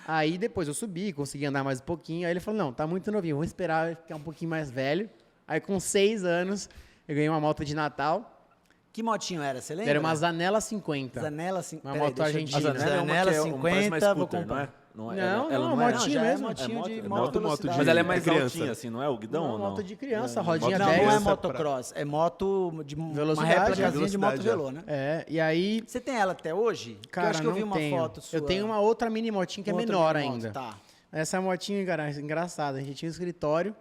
Aí depois eu subi, consegui andar mais um pouquinho. Aí ele falou, não, tá muito novinho, vou esperar ficar um pouquinho mais velho. Aí com 6 anos, eu ganhei uma moto de Natal. Que motinho era, você lembra? Era uma Zanella 50. Zanella 50. Uma moto argentina. Zanella parece mais 50, vou scooter, comprar. não é? Não, ela não, não é? motinho já mesmo. É motinho de é moto moto de- velocidade. Mas ela é mais criança. altinha, assim, não é o guidão Não, ou não? moto de criança, rodinha Não, não é 10. motocross, é moto de uma Velocidade, réplicazinha de moto velocidade, velô, né? E aí, Você tem ela até hoje? Porque cara, eu acho que eu vi não uma tenho. foto sua. Eu tenho uma outra mini motinha que é outra menor moto, ainda. Tá. Essa motinha, cara, engraçada. A gente tinha um escritório.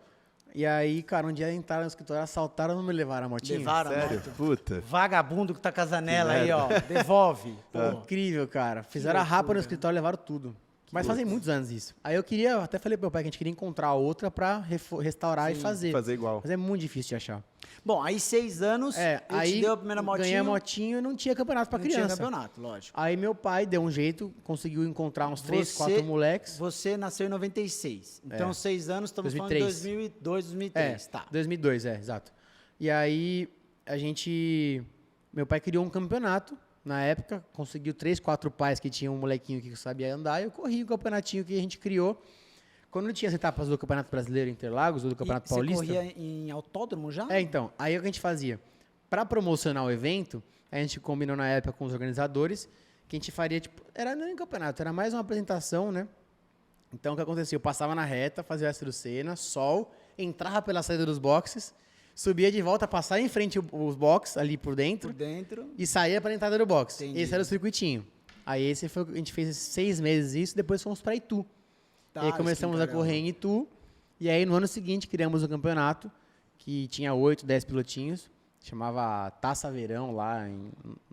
E aí, cara, um dia entraram no escritório, assaltaram e não me levaram a motinha. Levaram a Sério? moto. Puta. Vagabundo que tá com a zanela aí, ó. Devolve. Pô. Incrível, cara. Fizeram a rapa no escritório, levaram tudo. Mas fazem muitos anos isso. Aí eu até falei pro meu pai que a gente queria encontrar outra pra restaurar e fazer. Fazer igual. Mas é muito difícil de achar. Bom, aí 6 anos, ele aí te deu a primeira motinha. ganhei a motinha e não tinha campeonato pra não criança. tinha campeonato, lógico. Aí meu pai deu um jeito, conseguiu encontrar uns 3, 4 moleques. Você nasceu em 96. Então, 6 anos, estamos 2003. falando de 2002, 2003. Tá. 2002, exato. E aí, meu pai criou um campeonato, na época, conseguiu 3, 4 pais que tinham um molequinho que sabia andar, e eu corri o campeonatinho que a gente criou. Quando tinha as etapas do Campeonato Brasileiro Interlagos, ou do Campeonato Paulista... Você corria em autódromo já? Então, aí o que a gente fazia? Para promocionar o evento, a gente combinou na época com os organizadores que a gente faria, tipo, era nem um campeonato, era mais uma apresentação, né? Então, o que acontecia? Eu passava na reta, fazia o extra do Senna, sol, entrava pela saída dos boxes, subia de volta, passava em frente os boxes, ali por dentro, Por dentro. e saía para a entrada do box. Entendi. Esse era o circuitinho. Aí a gente fez 6 meses isso, depois fomos para Itu. Tá, E aí começamos a correr em Itu, e aí no ano seguinte criamos um campeonato, que tinha 8, 10 pilotinhos, chamava Taça Verão lá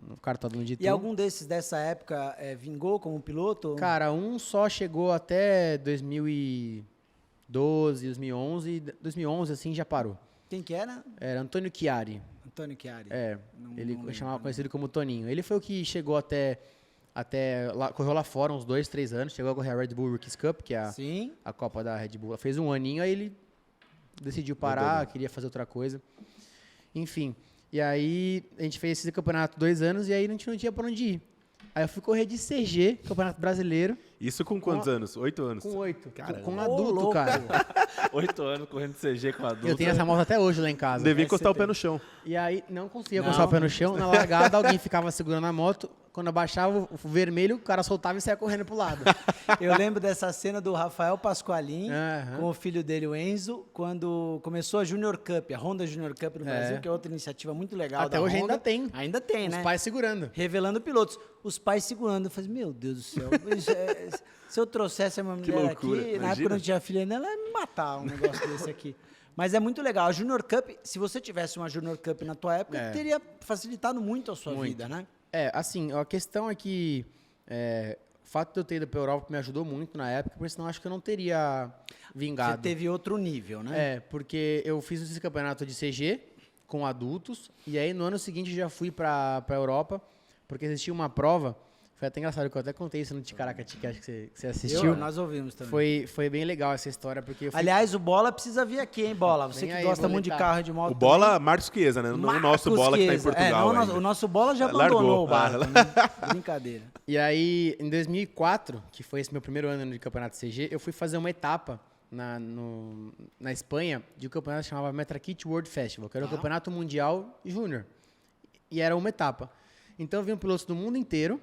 no cartódromo de Itu. E algum desses dessa época vingou como piloto? Cara, um só chegou até 2012, 2011, 2011 assim já parou. Quem que era? Era Antônio Chiari. Antônio Chiari. Ele não chamava lembro. conhecido como Toninho. Ele foi o que chegou até lá, correu lá fora uns 2, 3 anos, chegou a correr a Red Bull Rookies Cup, que é Sim. a Copa da Red Bull. Fez um aninho, aí ele decidiu parar, queria fazer outra coisa. Enfim, e aí a gente fez esse campeonato 2 anos e aí a gente não tinha pra onde ir. Aí eu fui correr de CG, Campeonato Brasileiro. Isso com quantos anos? 8 anos? Com 8. Caramba. Com adulto, cara. 8 anos correndo CG com adulto. Eu tenho essa moto até hoje lá em casa. Devia encostar o pé no chão. E aí, não conseguia encostar o pé no chão. Na largada, alguém ficava segurando a moto. Quando abaixava o vermelho, o cara soltava e saia correndo pro lado. Eu lembro dessa cena do Rafael Pasqualin Aham. com o filho dele, o Enzo, quando começou a Junior Cup, a Honda Junior Cup no Brasil, que é outra iniciativa muito legal Até da hoje Honda. ainda tem. Ainda tem, Os né? pais segurando. Revelando pilotos. Os pais segurando. Eu falei, meu Deus do céu. Se eu trouxesse a minha mulher loucura, aqui, na época imagina. que eu não tinha filha ainda, ela ia me matar um negócio desse aqui. Mas é muito legal. A Junior Cup, se você tivesse uma Junior Cup na tua época, teria facilitado muito a sua vida, né? Assim, a questão é que o fato de eu ter ido pra Europa me ajudou muito na época, porque senão acho que eu não teria vingado. Você teve outro nível, né? Porque eu fiz esse campeonato de CG com adultos, e aí no ano seguinte eu já fui pra Europa, porque existia uma prova, foi até engraçado, que eu até contei isso no Ticaracati, acho que você assistiu. Nós ouvimos também. Foi bem legal essa história, porque eu fui... Aliás, o Bola precisa vir aqui, hein, Bola? Você Vem que aí, gosta muito de boletar. carro e de moto. O Bola, Marcos Chiesa, né? Não o nosso Marcos Bola que tá em Chiesa. Portugal Não, ainda. o nosso Bola já Largou. abandonou o barco. Né? Brincadeira. E aí, em 2004, que foi esse meu primeiro ano de campeonato CG, eu fui fazer uma etapa na Espanha de um campeonato que chamava Metrakit World Festival, que era o campeonato mundial júnior. E era uma etapa. Então, vinham pilotos do mundo inteiro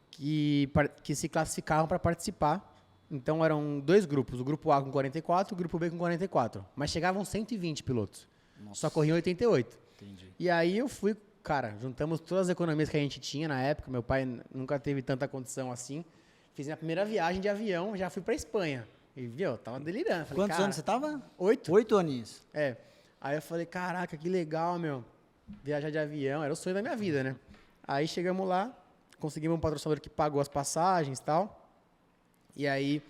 que se classificavam para participar. Então, eram 2 grupos, o grupo A com 44 e o grupo B com 44. Mas chegavam 120 pilotos. Só corriam 88. Entendi. E aí eu fui, cara, juntamos todas as economias que a gente tinha na época. Meu pai nunca teve tanta condição assim. Fiz minha primeira viagem de avião, já fui pra Espanha. E, viu, eu tava delirando. Falei, Quantos cara, anos você tava? 8. 8 aninhos. Aí eu falei, caraca, que legal, meu. Viajar de avião, era o sonho da minha vida, né? Aí chegamos lá, conseguimos um patrocinador que pagou as passagens e tal. E aí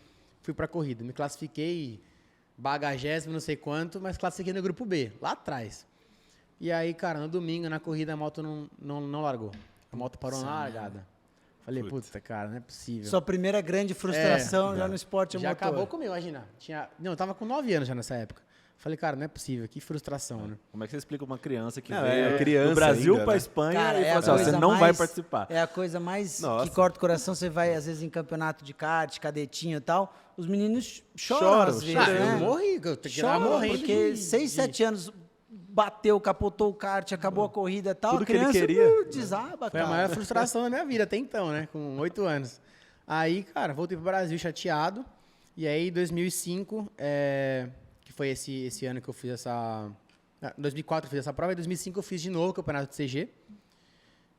fui pra corrida. Me classifiquei, bagagésimo, não sei quanto, mas classifiquei no grupo B, lá atrás. E aí, cara, no domingo, na corrida, a moto não largou. A moto parou na largada. Falei, puta, cara, não é possível. Sua primeira grande frustração já no esporte Já motor. acabou comigo, imagina. Eu tava com 9 anos já nessa época. Falei, cara, não é possível, que frustração, né? Como é que você explica uma criança que Não, veio criança do Brasil ainda, pra né? Espanha Cara, e é fala a assim, ó, você coisa não vai mais- participar? É a coisa mais Nossa. que corta o coração. Você vai, às vezes, em campeonato de kart, cadetinho e tal. Os meninos choram, Choram, às vezes, choram. né? Eu morri, eu tenho que ir lá Choram, morrendo. porque 6, 7 anos bateu, capotou o kart, acabou a corrida e tal. Tudo a que ele criança queria. Desaba, Foi a cara. maior frustração da minha vida até então, né? Com 8 anos. Aí, cara, voltei pro Brasil chateado. E aí, em 2005, que foi esse ano que eu fiz essa... Em 2004 eu fiz essa prova, em 2005 eu fiz de novo o campeonato de CG.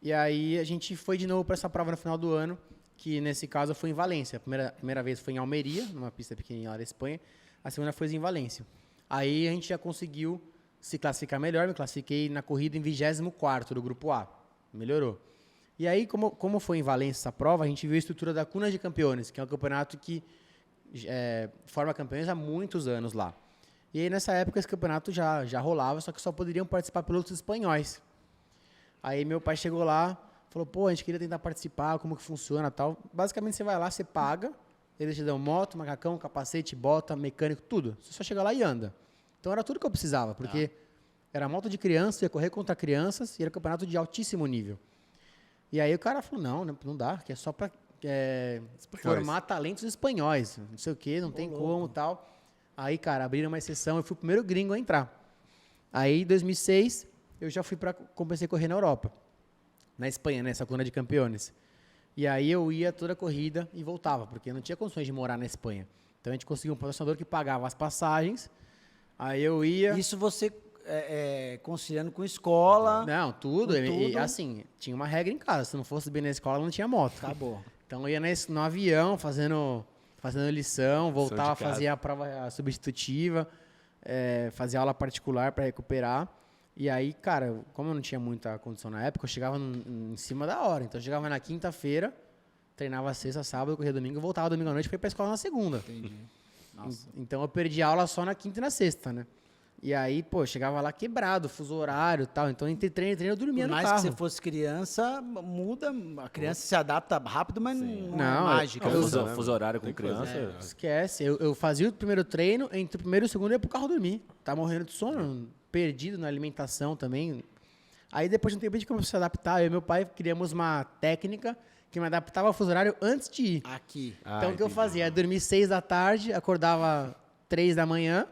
E aí, a gente foi de novo para essa prova no final do ano, que nesse caso foi em Valência. A primeira vez foi em Almeria, numa pista pequenininha lá da Espanha. A segunda foi em Valência. Aí, a gente já conseguiu se classificar melhor. Me classifiquei na corrida em 24º do grupo A. Melhorou. E aí, como foi em Valência essa prova, a gente viu a estrutura da Cuna de Campeões, que é um campeonato que forma campeões há muitos anos lá. E aí, nessa época, esse campeonato já rolava, só que só poderiam participar pilotos espanhóis. Aí, meu pai chegou lá, falou, pô, a gente queria tentar participar, como que funciona e tal. Basicamente, você vai lá, você paga, eles te dão moto, macacão, capacete, bota, mecânico, tudo. Você só chega lá e anda. Então, era tudo que eu precisava, porque era moto de criança, ia correr contra crianças, e era um campeonato de altíssimo nível. E aí, o cara falou, não dá, que é só para formar talentos espanhóis, não sei o quê, não tem como e tal. Aí, cara, abriram uma exceção, eu fui o primeiro gringo a entrar. Aí, em 2006, eu já comecei a correr na Europa, na Espanha, nessa Cuna de Campeões. E aí, eu ia toda a corrida e voltava, porque eu não tinha condições de morar na Espanha. Então, a gente conseguiu um patrocinador que pagava as passagens, aí eu ia... Isso você conciliando com escola. Não, tudo. Com E, tudo. assim, tinha uma regra em casa, se não fosse bem na escola, não tinha moto. Acabou. Então, eu ia no avião, fazendo lição, voltava, de casa. fazia a prova substitutiva, fazia aula particular para recuperar. E aí, cara, como eu não tinha muita condição na época, eu chegava em cima da hora. Então, eu chegava na quinta-feira, treinava sexta, sábado, corria domingo, voltava domingo à noite para ir para a escola na segunda. Entendi. Nossa. Então, eu perdi aula só na quinta e na sexta, né? E aí, pô, eu chegava lá quebrado, fuso horário e tal. Então, entre treino e treino, eu dormia Por no mais carro. que você fosse criança, muda. A criança se adapta rápido, mas não é Não, mágica. Não, né? fuso horário com criança. Esquece. Eu fazia o primeiro treino, entre o primeiro e o segundo eu ia pro carro dormir. Tava morrendo de sono, perdido na alimentação também. Aí depois de um tempo a gente começou a se adaptar. Eu e meu pai criamos uma técnica que me adaptava ao fuso horário antes de ir. Aqui. Então, o que eu fazia? Eu dormia 6 da tarde, acordava 3 da manhã.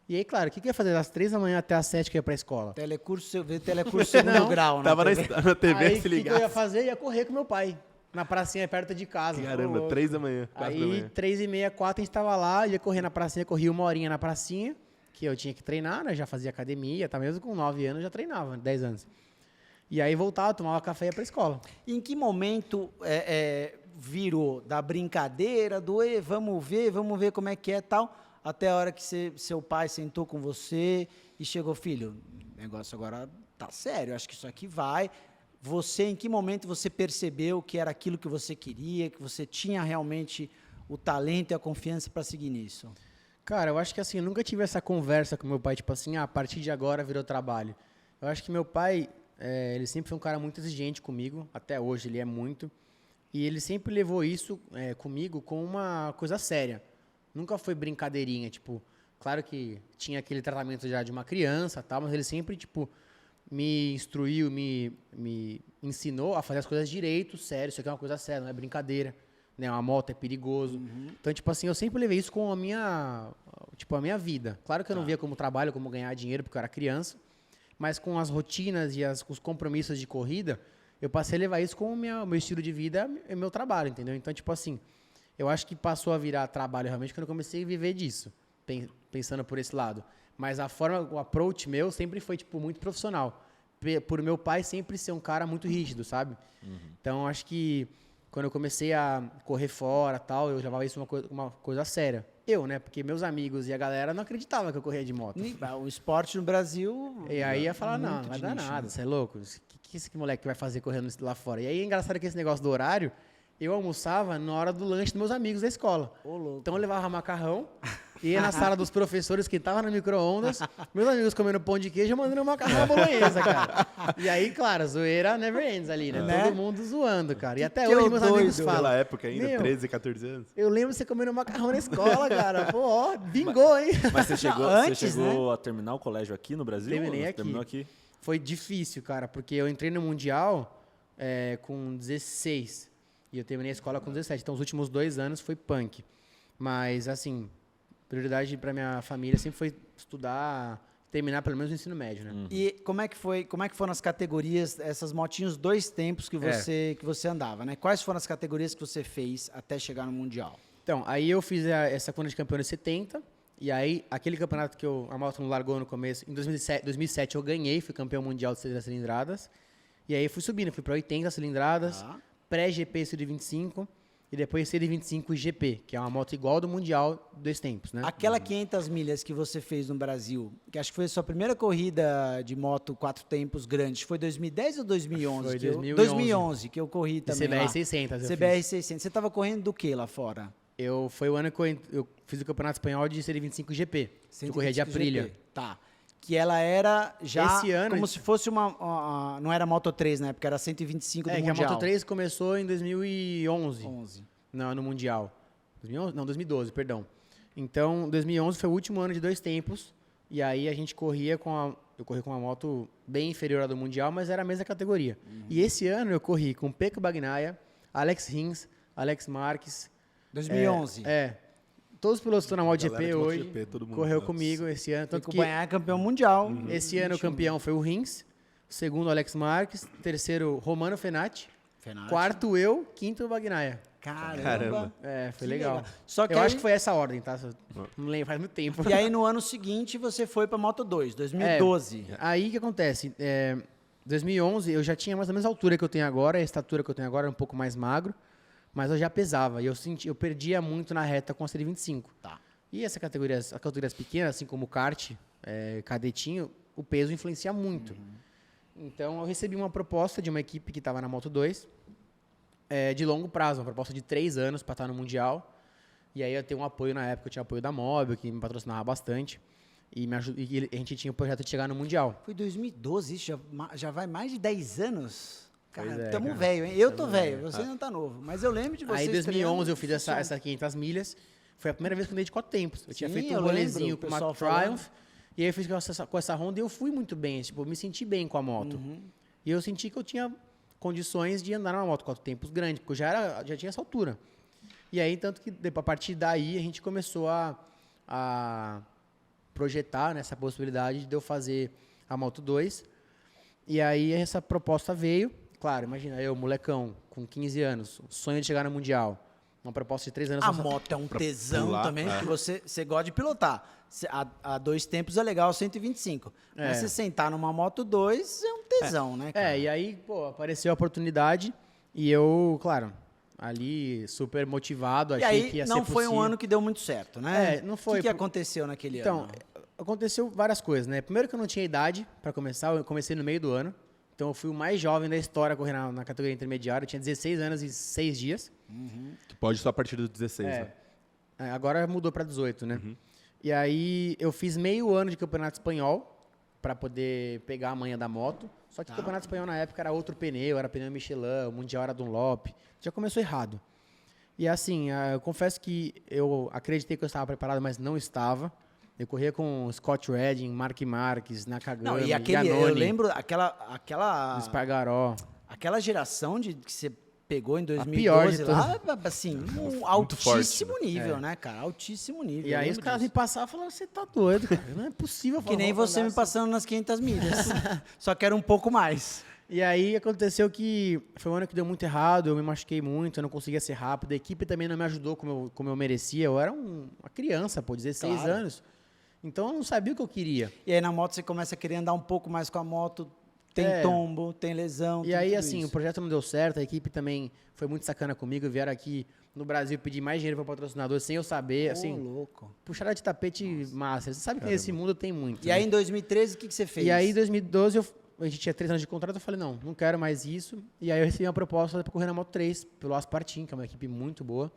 E aí, claro, o que eu ia fazer das 3 da manhã até as 7 que eu ia pra escola? Telecurso, eu vi telecurso segundo grau, né? Tava na TV, Aí, se o que eu ia ligasse. fazer? Ia correr com meu pai, na pracinha perto de casa. Caramba, Ô, 3 da manhã, 4 da Aí, manhã. 3h30, 4, a gente tava lá, ia correr na pracinha, corria 1 horinha na pracinha, que eu tinha que treinar, né? Já fazia academia, tá? Mesmo com 9 anos, já treinava, 10 anos. E aí voltava, tomava café e ia pra escola. Em que momento virou da brincadeira, do vamos ver como é que é tal, até a hora que seu pai sentou com você e chegou, filho, o negócio agora tá sério, acho que isso aqui vai. Você, em que momento você percebeu que era aquilo que você queria, que você tinha realmente o talento e a confiança para seguir nisso? Cara, eu acho que assim, eu nunca tive essa conversa com meu pai, tipo assim, a partir de agora virou trabalho. Eu acho que meu pai, ele sempre foi um cara muito exigente comigo, até hoje ele é muito, e ele sempre levou isso comigo com uma coisa séria. Nunca foi brincadeirinha, tipo, claro que tinha aquele tratamento já de uma criança, tal, mas ele sempre, tipo, me instruiu, me ensinou a fazer as coisas direito, sério, isso aqui é uma coisa séria, não é brincadeira, né? Uma moto é perigoso. Então, tipo assim, eu sempre levei isso com a minha vida. Claro que eu não via como trabalho, como ganhar dinheiro, porque eu era criança, mas com as rotinas e os compromissos de corrida, eu passei a levar isso como o meu estilo de vida e meu trabalho, entendeu? Então, tipo assim, eu acho que passou a virar trabalho realmente quando eu comecei a viver disso, pensando por esse lado. Mas a forma, o approach meu sempre foi, tipo, muito profissional. Por meu pai sempre ser um cara muito rígido, sabe? Então, acho que quando eu comecei a correr fora tal, eu levava isso uma coisa séria. Eu, né? Porque meus amigos e a galera não acreditavam que eu corria de moto. O esporte no Brasil... E aí ia falar, não, muito não vai de dar nicho, nada, né? você é louco? O que esse moleque vai fazer correndo lá fora? E aí é engraçado que esse negócio do horário, eu almoçava na hora do lanche dos meus amigos da escola. Ô, louco. Então eu levava macarrão, ia na sala dos professores que tava no micro-ondas, meus amigos comendo pão de queijo, eu mandando um macarrão à bolonhesa, cara. E aí, claro, zoeira never ends ali, né? Né? Todo mundo zoando, cara. E até Que hoje meus amigos doido. falam. Naquela época ainda, "Meu, 13, 14 anos. eu lembro você comendo macarrão na escola, cara. Pô, ó, vingou, hein? Mas você chegou, Antes, você chegou a terminar o colégio aqui no Brasil? Terminei Ou você aqui. Terminou aqui? Foi difícil, cara, porque eu entrei no Mundial com 16 e eu terminei a escola com 17. Então, os últimos 2 anos foi punk. Mas, assim, prioridade para minha família sempre foi estudar, terminar pelo menos o ensino médio, né? E como é que foram as categorias, essas motinhos 2 tempos que você andava, né? Quais foram as categorias que você fez até chegar no Mundial? Então, aí eu fiz essa corrida de campeão em 70, e aí aquele campeonato que a moto não largou no começo, em 2007 eu ganhei, fui campeão mundial de 6 cilindradas, e aí fui subindo, fui para 80 cilindradas, pré-GP Series 25, e depois Series 25 GP, que é uma moto igual do Mundial 2 tempos, né? Aquela 500 milhas que você fez no Brasil, que acho que foi a sua primeira corrida de moto 4 tempos grande, foi 2010 ou 2011? Foi 2011. 2011 que eu corri também CBR lá. 600 eu CBR fiz. 600. Você estava correndo do que lá fora? Foi o ano que eu fiz o Campeonato Espanhol de Series 25 GP, que eu corria de 125 Aprilia. GP. Tá. Que ela era já Esse ano- como se fosse não era Moto 3 na época, era 125 do Que a Mundial. Moto 3 começou em 2011. 11. Não, no Mundial. 2011? Não, 2012, perdão. Então, 2011 foi o último ano de 2 tempos. E aí a gente corria eu corri com uma moto bem inferior à do Mundial, mas era a mesma categoria. E esse ano eu corri com Pecco Bagnaia, Alex Rins, Alex Marques. 2011. Todos os pilotos que estão na Galera MotoGP de hoje MotoGP, todo mundo correu antes. comigo esse ano. Tem Tanto que que ganhar campeão mundial. esse ano o campeão foi o Rins, o segundo o Alex Marques, terceiro Romano Fenati, Fenati. quarto eu, quinto o Bagnaia. Caramba. Foi Que legal. legal. Só que eu aí- acho que foi essa ordem, tá? Não lembro, faz muito tempo. E aí no ano seguinte você foi para Moto 2, 2012. Aí o que acontece? 2011 eu já tinha mais ou menos a altura que eu tenho agora, a estatura que eu tenho agora, um pouco mais magro, mas eu já pesava e eu perdia muito na reta com a Série 25. Tá. E as categorias pequenas, assim como o kart, cadetinho, o peso influencia muito. Então eu recebi uma proposta de uma equipe que estava na Moto 2, de longo prazo, uma proposta de 3 anos para estar no Mundial. E aí eu tenho um apoio na época, eu tinha apoio da Mobil, que me patrocinava bastante. E a gente tinha o projeto de chegar no Mundial. Foi 2012, isso já vai mais de 10 anos. Cara, Pois é, tamo cara. velho, hein? Eu tô velho, você não tá novo. Mas eu lembro de você Aí em 2011 eu fiz estreando. essa 500 milhas. Foi a primeira vez que eu andei de 4 tempos. Eu tinha Sim, feito eu um lembro, rolezinho o com uma pessoal Triumph. E aí eu fiz com essa Honda e eu fui muito bem. Tipo, eu me senti bem com a moto. E eu senti que eu tinha condições de andar numa moto 4 tempos grande, porque eu já tinha essa altura. E aí, tanto que a partir daí a gente começou a projetar nessa possibilidade de eu fazer a Moto 2. E aí essa proposta veio. Claro, imagina, eu, molecão, com 15 anos, sonho de chegar no Mundial. Uma proposta de 3 anos. A moto é um tesão pular, também, que você gosta de pilotar. A 2 tempos é legal, 125. Mas se sentar numa Moto 2 é um tesão, né, cara? E aí, pô, apareceu a oportunidade e eu, claro, ali super motivado, E achei aí que ia ser não possível. foi um ano que deu muito certo, né? Não foi. O que aconteceu naquele Então, ano? aconteceu várias coisas, né? Primeiro que eu não tinha idade para começar, eu comecei no meio do ano. Então eu fui o mais jovem da história a correr na categoria intermediária, eu tinha 16 anos e 6 dias. Tu pode só a partir dos 16, né? Agora mudou para 18, né? E aí eu fiz meio ano de campeonato espanhol para poder pegar a manha da moto. Só que o campeonato espanhol na época era outro pneu, era pneu Michelin, o mundial era Dunlop. Já começou errado. E assim, eu confesso que eu acreditei que eu estava preparado, mas não estava. Eu corria com Scott Redding, Mark Marques, Nakagami, Não, e aquele, eu Iannone, lembro aquela Espargaró. aquela geração que você pegou em pior de 2012 lá, assim, um altíssimo forte, nível, né, cara? Altíssimo nível. E aí eu os lembro caras me disso. passavam e falavam, você tá doido, cara. Não é possível. Que nem você me passando nas 500 milhas. Só que era um pouco mais. E aí aconteceu que foi um ano que deu muito errado, eu me machuquei muito, eu não conseguia ser rápido, a equipe também não me ajudou como eu merecia. Eu era uma criança, 16 Claro. anos. Então eu não sabia o que eu queria. E aí na moto você começa a querer andar um pouco mais com a moto. Tem tombo, tem lesão. E tem aí, tudo assim, isso. o projeto não deu certo, a equipe também foi muito sacana comigo, vieram aqui no Brasil pedir mais dinheiro para patrocinador sem eu saber, Ô, assim, louco. puxada de tapete massa. Você sabe que nesse mundo tem muito. E né? aí em 2013 o que você fez? E aí, em 2012, a gente tinha 3 anos de contrato, eu falei, não quero mais isso. E aí eu recebi uma proposta para correr na Moto 3, pelo Aspartin, que é uma equipe muito boa,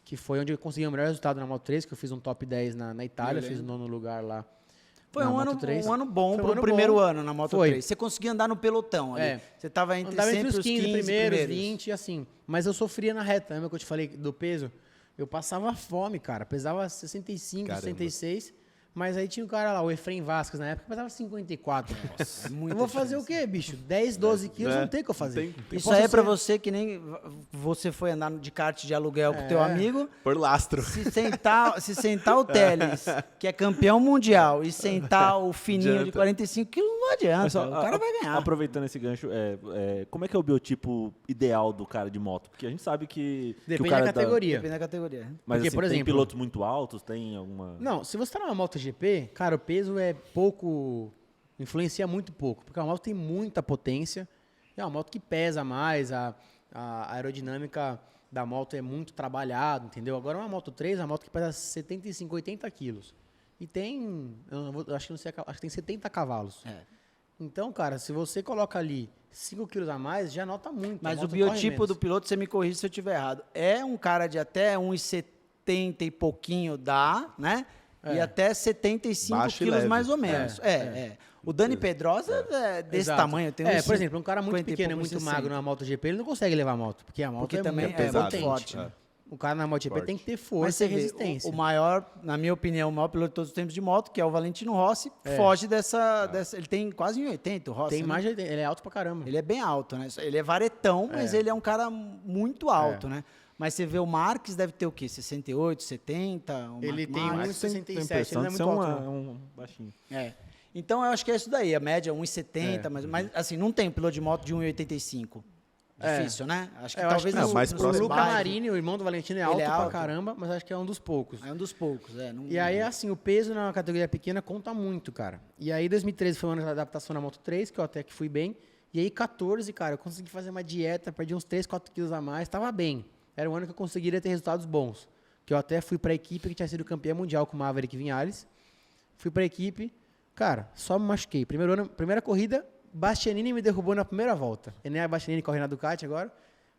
que foi onde eu consegui o melhor resultado na Moto 3, que eu fiz um top 10 na Itália, fiz o 9º lugar lá. Foi na um Moto 3. ano bom Foi um pro ano primeiro bom. ano na Moto Foi. 3. Você conseguia andar no pelotão ali. É. Você tava entre Andava sempre entre os 15 primeiros, primeiros. 20, assim. Mas eu sofria na reta, lembra que eu te falei do peso? Eu passava fome, cara. Pesava 65, Caramba. 66. Mas aí tinha um cara lá, o Efraim Vasquez, na época, pesava 54. Nossa, muita eu vou fazer o quê, bicho? 10, 12 quilos, não tem o que eu fazer. Não tem. Eu Isso posso aí é pra ser- você que nem você foi andar de kart de aluguel com o teu amigo. Por lastro. Se sentar o Teles, que é campeão mundial, e sentar o fininho de Adianta. 45 quilos, não adianta. Mas só, o cara vai ganhar. Aproveitando esse gancho, como é que é o biotipo ideal do cara de moto? Porque a gente sabe que Depende o cara da categoria. Depende da categoria. Mas Porque, assim, por tem exemplo- pilotos muito altos, tem alguma... Não, se você tá numa MotoGP, cara, o peso é pouco... Influencia muito pouco, porque a moto tem muita potência. É uma moto que pesa mais, a aerodinâmica da moto é muito trabalhada, entendeu? Agora uma Moto 3 é uma moto que pesa 75, 80 quilos. E tem, acho que não sei, acho que tem 70 cavalos. É. Então, cara, se você coloca ali 5 quilos a mais, já nota muito. Mas a o moto corre biotipo menos. do piloto, você me corrige se eu estiver errado, é um cara de até 1,70 e pouquinho dá, né? E até 75 Baixo e quilos leve. mais ou menos. O Dani Pedrosa é desse Exato. tamanho. Tem uns Por exemplo, um cara muito 50 e pequeno e pouco, muito 60. magro na MotoGP, ele não consegue levar a moto, porque a moto Porque é também muito é pesado. potente. forte, né? O cara na MotoGP Forte. tem que ter Mas força você e vê, resistência. o maior, na minha opinião, o maior piloto de todos os tempos de moto, que é o Valentino Rossi, foge dessa... Ele tem quase 1,80, o Rossi. Tem né? mais, ele é alto pra caramba. Ele é bem alto, né? Ele é varetão, mas ele é um cara muito alto, né? Mas você vê o Marques, deve ter o quê? 68, 70? O Ele Mark tem Marques? 1,67, ele não é muito ser alto. não. um baixinho. É. Então, eu acho que é isso daí. A média é 1,70, mas assim, não tem piloto de moto de 1,85. Difícil, né? Acho que Eu talvez acho que no- mais nos O próximo. Luca bairros Marini, o irmão do Valentino, é alto é pra alto. caramba, mas acho que é um dos poucos. É um dos poucos, não- E aí, assim, o peso na categoria pequena conta muito, cara. E aí, 2013 foi um ano de adaptação na Moto 3, que eu até que fui bem. E aí, 14, cara, eu consegui fazer uma dieta, perdi uns 3, 4 quilos a mais, tava bem. Era um ano que eu conseguiria ter resultados bons. Que eu até fui pra equipe que tinha sido campeã mundial com o Maverick Vinhales. Fui pra equipe, cara, só me machuquei. Primeiro ano, primeira corrida, Bastianini me derrubou na primeira volta. Enea Bastianini corre na Ducati agora,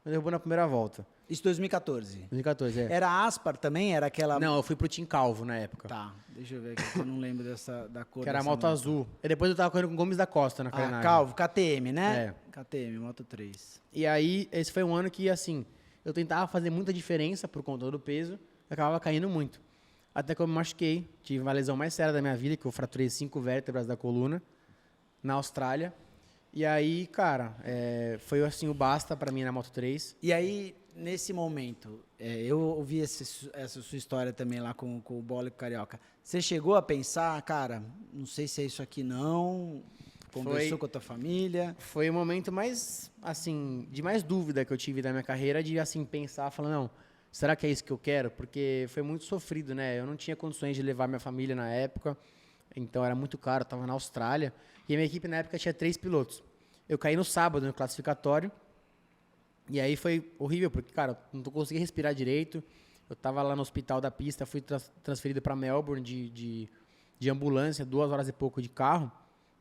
me derrubou na primeira volta. Isso 2014. 2014, é. Era Aspar também? Era aquela... Não, eu fui pro Team Calvo na época. Tá, deixa eu ver aqui, que eu não lembro da cor Que era a dessa moto azul. E depois eu tava correndo com o Gomes da Costa na Ah, carenagem. Calvo, KTM, né? É. KTM, Moto 3. E aí, esse foi um ano que, assim, eu tentava fazer muita diferença por conta do peso, e acabava caindo muito. Até que eu me machuquei, tive uma lesão mais séria da minha vida, que eu fraturei 5 vértebras da coluna, na Austrália. E aí, cara, foi assim o basta pra mim na Moto3. E aí, nesse momento, eu ouvi essa sua história também lá com o Bola e com o Carioca. Você chegou a pensar, cara, não sei se é isso aqui não, conversou com a tua família? Foi o momento mais, assim, de mais dúvida que eu tive da minha carreira, de, assim, pensar, falar, não, será que é isso que eu quero? Porque foi muito sofrido, né? Eu não tinha condições de levar minha família na época, então era muito caro, eu tava na Austrália, e a minha equipe na época tinha 3 pilotos. Eu caí no sábado, no classificatório, e aí foi horrível, porque, cara, eu não conseguia respirar direito. Eu tava lá no hospital da pista, fui transferido para Melbourne de ambulância, 2 horas e pouco de carro,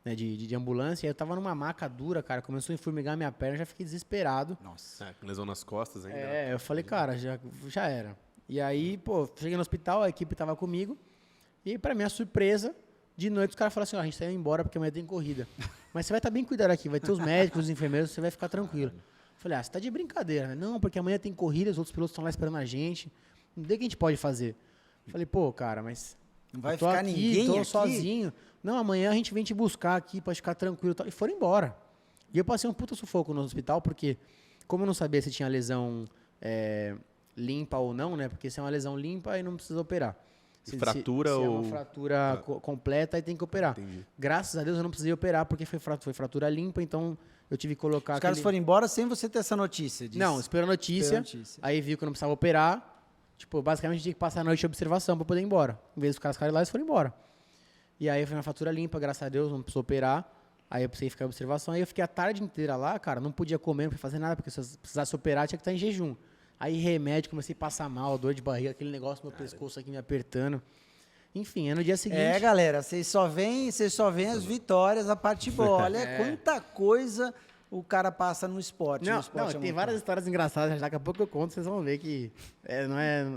né, de ambulância. E eu tava numa maca dura, cara, começou a enformigar minha perna, eu já fiquei desesperado. Nossa. Com lesão nas costas ainda. Eu falei, cara, já era. E aí, pô, cheguei no hospital, a equipe tava comigo, e pra minha surpresa, de noite os caras falaram assim, a gente tá indo embora porque amanhã tem corrida. Mas você vai estar bem cuidado aqui, vai ter os médicos, os enfermeiros, você vai ficar tranquilo. Falei, você tá de brincadeira. Não, porque amanhã tem corrida, os outros pilotos estão lá esperando a gente. Não tem o que a gente pode fazer. Falei, pô, cara, mas Não vai eu tô ficar aqui, ninguém tô aqui? sozinho. Não, amanhã a gente vem te buscar aqui, pode ficar tranquilo. E foram embora. E eu passei um puta sufoco no hospital, porque como eu não sabia se tinha lesão limpa ou não, né? Porque se é uma lesão limpa, aí não precisa operar. Fratura se é ou... uma fratura completa, aí tem que operar. Entendi. Graças a Deus eu não precisei operar, porque foi fratura limpa, então eu tive que colocar Os caras foram embora sem você ter essa notícia? Não, esperou a notícia, aí viu que eu não precisava operar. Tipo, basicamente tinha que passar a noite de observação pra poder ir embora. Em vez dos caras ficarem lá, eles foram embora. E aí foi uma fratura limpa, graças a Deus, não precisou operar. Aí eu precisei ficar em observação. Aí eu fiquei a tarde inteira lá, cara, não podia comer, não podia fazer nada, porque se eu precisasse operar, tinha que estar em jejum. Aí remédio, comecei a passar mal, dor de barriga, aquele negócio no meu pescoço aqui me apertando. Enfim, é no dia seguinte... galera, vocês só veem as vitórias, a parte boa. Olha quanta coisa o cara passa no esporte. Não, no esporte tem várias histórias engraçadas, daqui a pouco eu conto, vocês vão ver que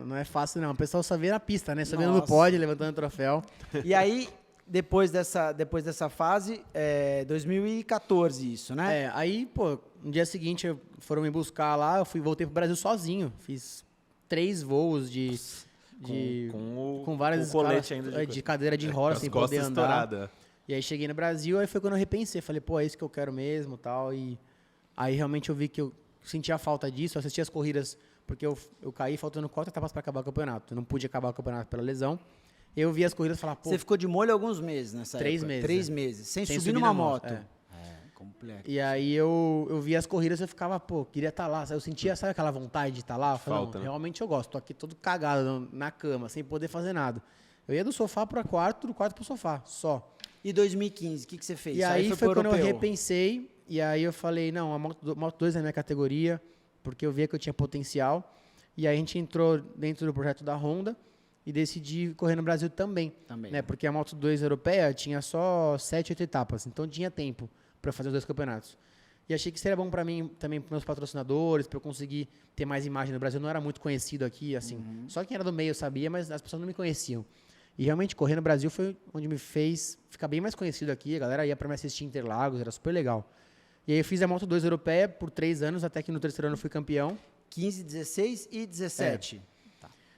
não é fácil não. O pessoal só vê na pista, né? Só vendo no pódio, levantando troféu. E aí, depois dessa fase, 2014 isso, né? Aí, pô, no dia seguinte foram me buscar lá, eu voltei pro Brasil sozinho. Fiz 3 voos com várias com o colete escalas, ainda de cadeira de roda, sem poder andar. Estourada. E aí cheguei no Brasil, aí foi quando eu repensei. Falei, pô, é isso que eu quero mesmo, tal. E aí realmente eu vi que eu sentia falta disso. Eu assisti as corridas, porque eu caí faltando 4 etapas para acabar o campeonato. Eu não pude acabar o campeonato pela lesão. Eu vi as corridas e falava, pô... Você ficou de molho alguns meses nessa 3 época? meses. 3 meses. Sem subir subir numa na moto. moto. Complexo. E aí eu vi as corridas e eu ficava, pô, queria estar lá. Eu sentia, sabe aquela vontade de estar lá? Eu falei, Falta, não, né? realmente eu gosto. Tô aqui todo cagado na cama, sem poder fazer nada. Eu ia do sofá para quarto, do quarto pro sofá, só. E 2015, o que você fez? E aí foi pro quando eu europeu. repensei, e aí eu falei, não, a Moto 2 é a minha categoria, porque eu via que eu tinha potencial. E aí a gente entrou dentro do projeto da Honda e decidi correr no Brasil também. Né? Porque a Moto 2 europeia tinha só 7, 8 etapas, então tinha tempo para fazer os 2 campeonatos. E achei que seria bom para mim, também para meus patrocinadores, para eu conseguir ter mais imagem no Brasil. Eu não era muito conhecido aqui, assim. Só quem era do meio sabia, mas as pessoas não me conheciam. E realmente correr no Brasil foi onde me fez ficar bem mais conhecido aqui. A galera ia para me assistir em Interlagos, era super legal. E aí eu fiz a Moto 2 europeia por 3 anos, até que no 3º ano eu fui campeão. 15, 16 e 17.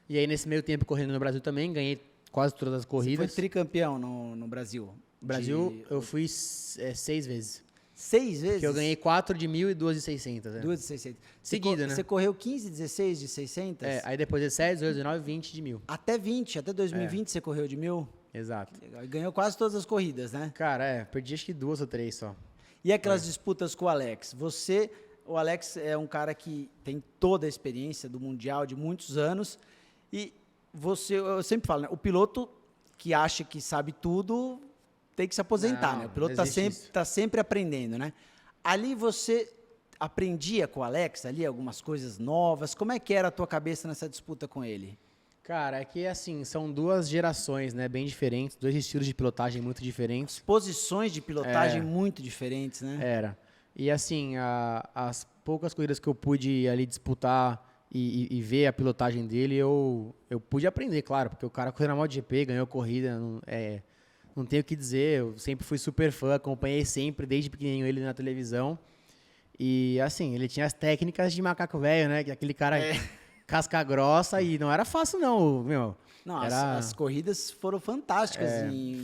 E aí nesse meio tempo correndo no Brasil também, ganhei quase todas as Você corridas. foi tricampeão no Brasil. No Brasil eu fui 6 vezes. 6 vezes? Porque eu ganhei 4 de 1.000 e 2 de 600. Né? 2 de 600. Seguida, né? Você correu 15, 16 de 600? Aí depois 17, 18, 19, 20 de 1.000. Até 20, até 2020 você correu de 1.000? Exato. Legal. E ganhou quase todas as corridas, né? Cara, perdi acho que 2 ou 3 só. E aquelas disputas com o Alex? O Alex é um cara que tem toda a experiência do Mundial de muitos anos. E eu sempre falo, né? O piloto que acha que sabe tudo tem que se aposentar, Não, né? O piloto não existe tá sempre aprendendo, né? Ali você aprendia com o Alex, ali algumas coisas novas. Como é que era a tua cabeça nessa disputa com ele? Cara, é que assim, são 2 gerações, né? Bem diferentes, 2 estilos de pilotagem muito diferentes. Posições de pilotagem muito diferentes, né? Era. E assim, as poucas corridas que eu pude ali disputar e ver a pilotagem dele, eu pude aprender, claro, porque o cara correu na MotoGP, ganhou corrida, não tenho o que dizer, eu sempre fui super fã, acompanhei sempre, desde pequenininho, ele na televisão. E assim, ele tinha as técnicas de macaco velho, né? Que aquele cara casca grossa e não era fácil não, meu. Não, Era- as corridas foram fantásticas.